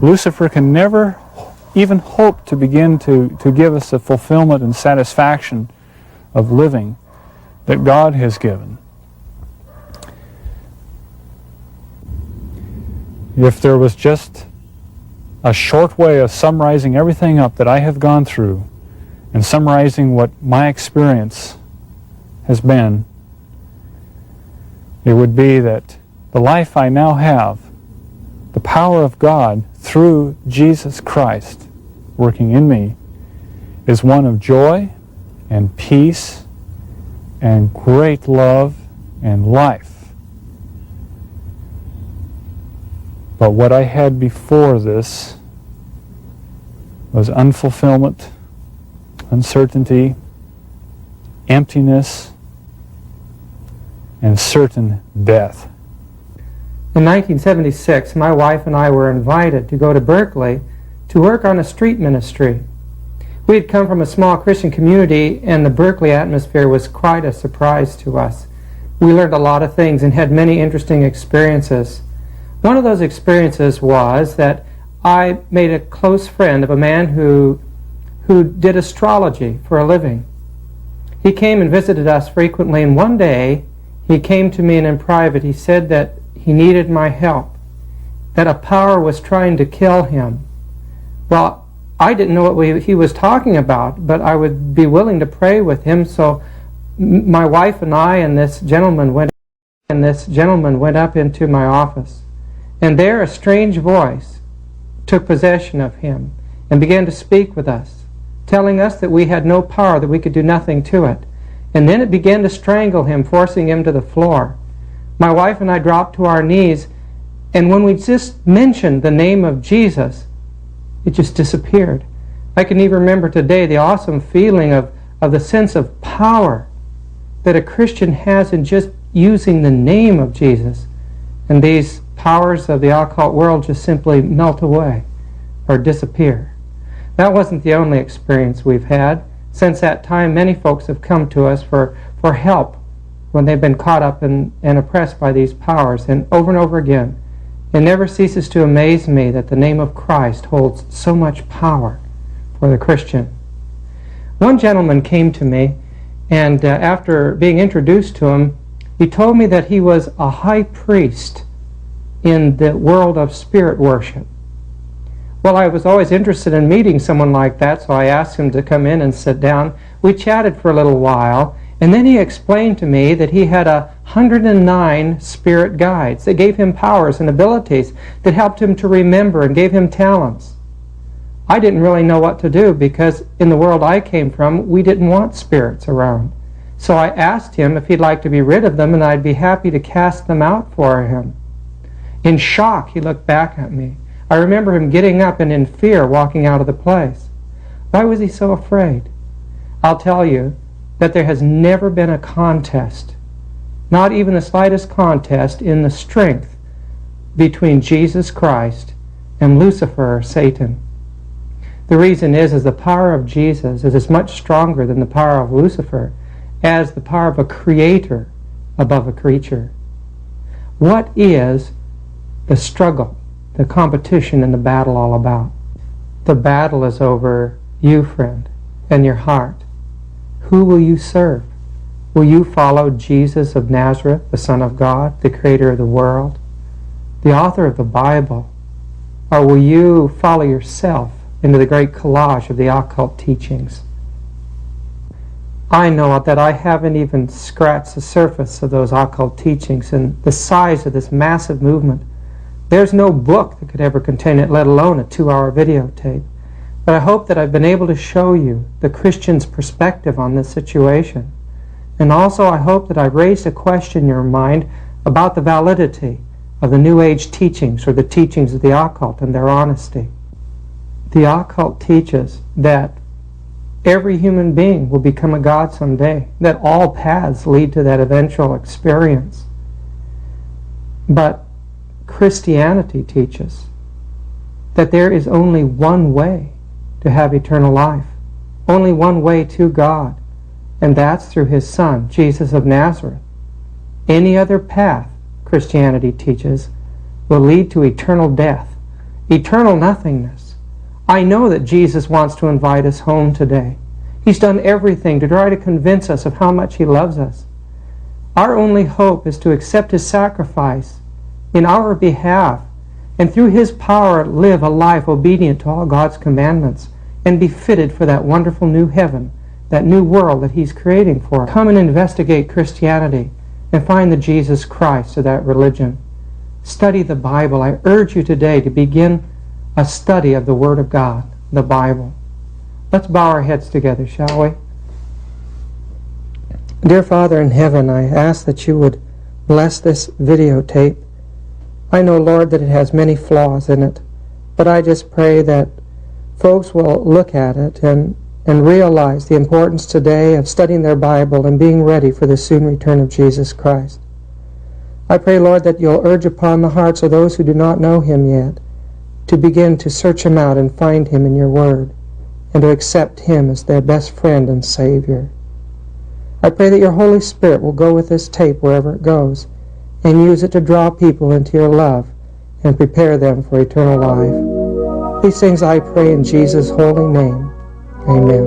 Lucifer can never even hope to begin to give us the fulfillment and satisfaction of living that God has given. If there was just a short way of summarizing everything up that I have gone through and summarizing what my experience has been, it would be that the life I now have, the power of God through Jesus Christ working in me, is one of joy and peace and great love and life. But what I had before this was unfulfillment, uncertainty, emptiness, and certain death. In 1976, my wife and I were invited to go to Berkeley to work on a street ministry. We had come from a small Christian community, and the Berkeley atmosphere was quite a surprise to us. We learned a lot of things and had many interesting experiences. One of those experiences was that I made a close friend of a man who did astrology for a living. He came and visited us frequently, and one day he came to me and in private he said that he needed my help, that a power was trying to kill him. Well, I didn't know what he was talking about, but I would be willing to pray with him. So my wife and I and this gentleman went up into my office. And there a strange voice took possession of him and began to speak with us, telling us that we had no power, that we could do nothing to it. And then it began to strangle him, forcing him to the floor. My wife and I dropped to our knees, and when we just mentioned the name of Jesus, it just disappeared. I can even remember today the awesome feeling of the sense of power that a Christian has in just using the name of Jesus. And these powers of the occult world just simply melt away or disappear. That wasn't the only experience we've had. Since that time, many folks have come to us for help when they've been caught up and oppressed by these powers. And over again, it never ceases to amaze me that the name of Christ holds so much power for the Christian. One gentleman came to me, and after being introduced to him, he told me that he was a high priest in the world of spirit worship. Well, I was always interested in meeting someone like that, so I asked him to come in and sit down. We chatted for a little while, and then he explained to me that he had 109 spirit guides that gave him powers and abilities that helped him to remember and gave him talents. I didn't really know what to do because in the world I came from, we didn't want spirits around. So I asked him if he'd like to be rid of them, and I'd be happy to cast them out for him. In shock, he looked back at me. I remember him getting up and in fear walking out of the place. Why was he so afraid? I'll tell you that there has never been a contest, not even the slightest contest, in the strength between Jesus Christ and Lucifer, Satan. The reason is the power of Jesus is as much stronger than the power of Lucifer as the power of a creator above a creature. What is the struggle, the competition, and the battle all about? The battle is over you, friend, and your heart. Who will you serve? Will you follow Jesus of Nazareth, the Son of God, the creator of the world, the author of the Bible? Or will you follow yourself into the great collage of the occult teachings? I know that I haven't even scratched the surface of those occult teachings and the size of this massive movement. There's no book that could ever contain it, let alone a 2-hour videotape. But I hope that I've been able to show you the Christian's perspective on this situation. And also I hope that I've raised a question in your mind about the validity of the New Age teachings or the teachings of the occult and their honesty. The occult teaches that every human being will become a god someday, that all paths lead to that eventual experience. But Christianity teaches that there is only one way to have eternal life, only one way to God, and that's through His Son, Jesus of Nazareth. Any other path, Christianity teaches, will lead to eternal death, eternal nothingness. I know that Jesus wants to invite us home today. He's done everything to try to convince us of how much He loves us. Our only hope is to accept His sacrifice in our behalf, and through His power live a life obedient to all God's commandments and be fitted for that wonderful new heaven, that new world that He's creating for us. Come and investigate Christianity and find the Jesus Christ of that religion. Study the Bible. I urge you today to begin a study of the Word of God, the Bible. Let's bow our heads together, shall we? Dear Father in heaven, I ask that you would bless this videotape. I know, Lord, that it has many flaws in it, but I just pray that folks will look at it and realize the importance today of studying their Bible and being ready for the soon return of Jesus Christ. I pray, Lord, that you'll urge upon the hearts of those who do not know Him yet to begin to search Him out and find Him in your Word, and to accept Him as their best friend and Savior. I pray that your Holy Spirit will go with this tape wherever it goes and use it to draw people into your love and prepare them for eternal life. These things I pray in Jesus' holy name. Amen.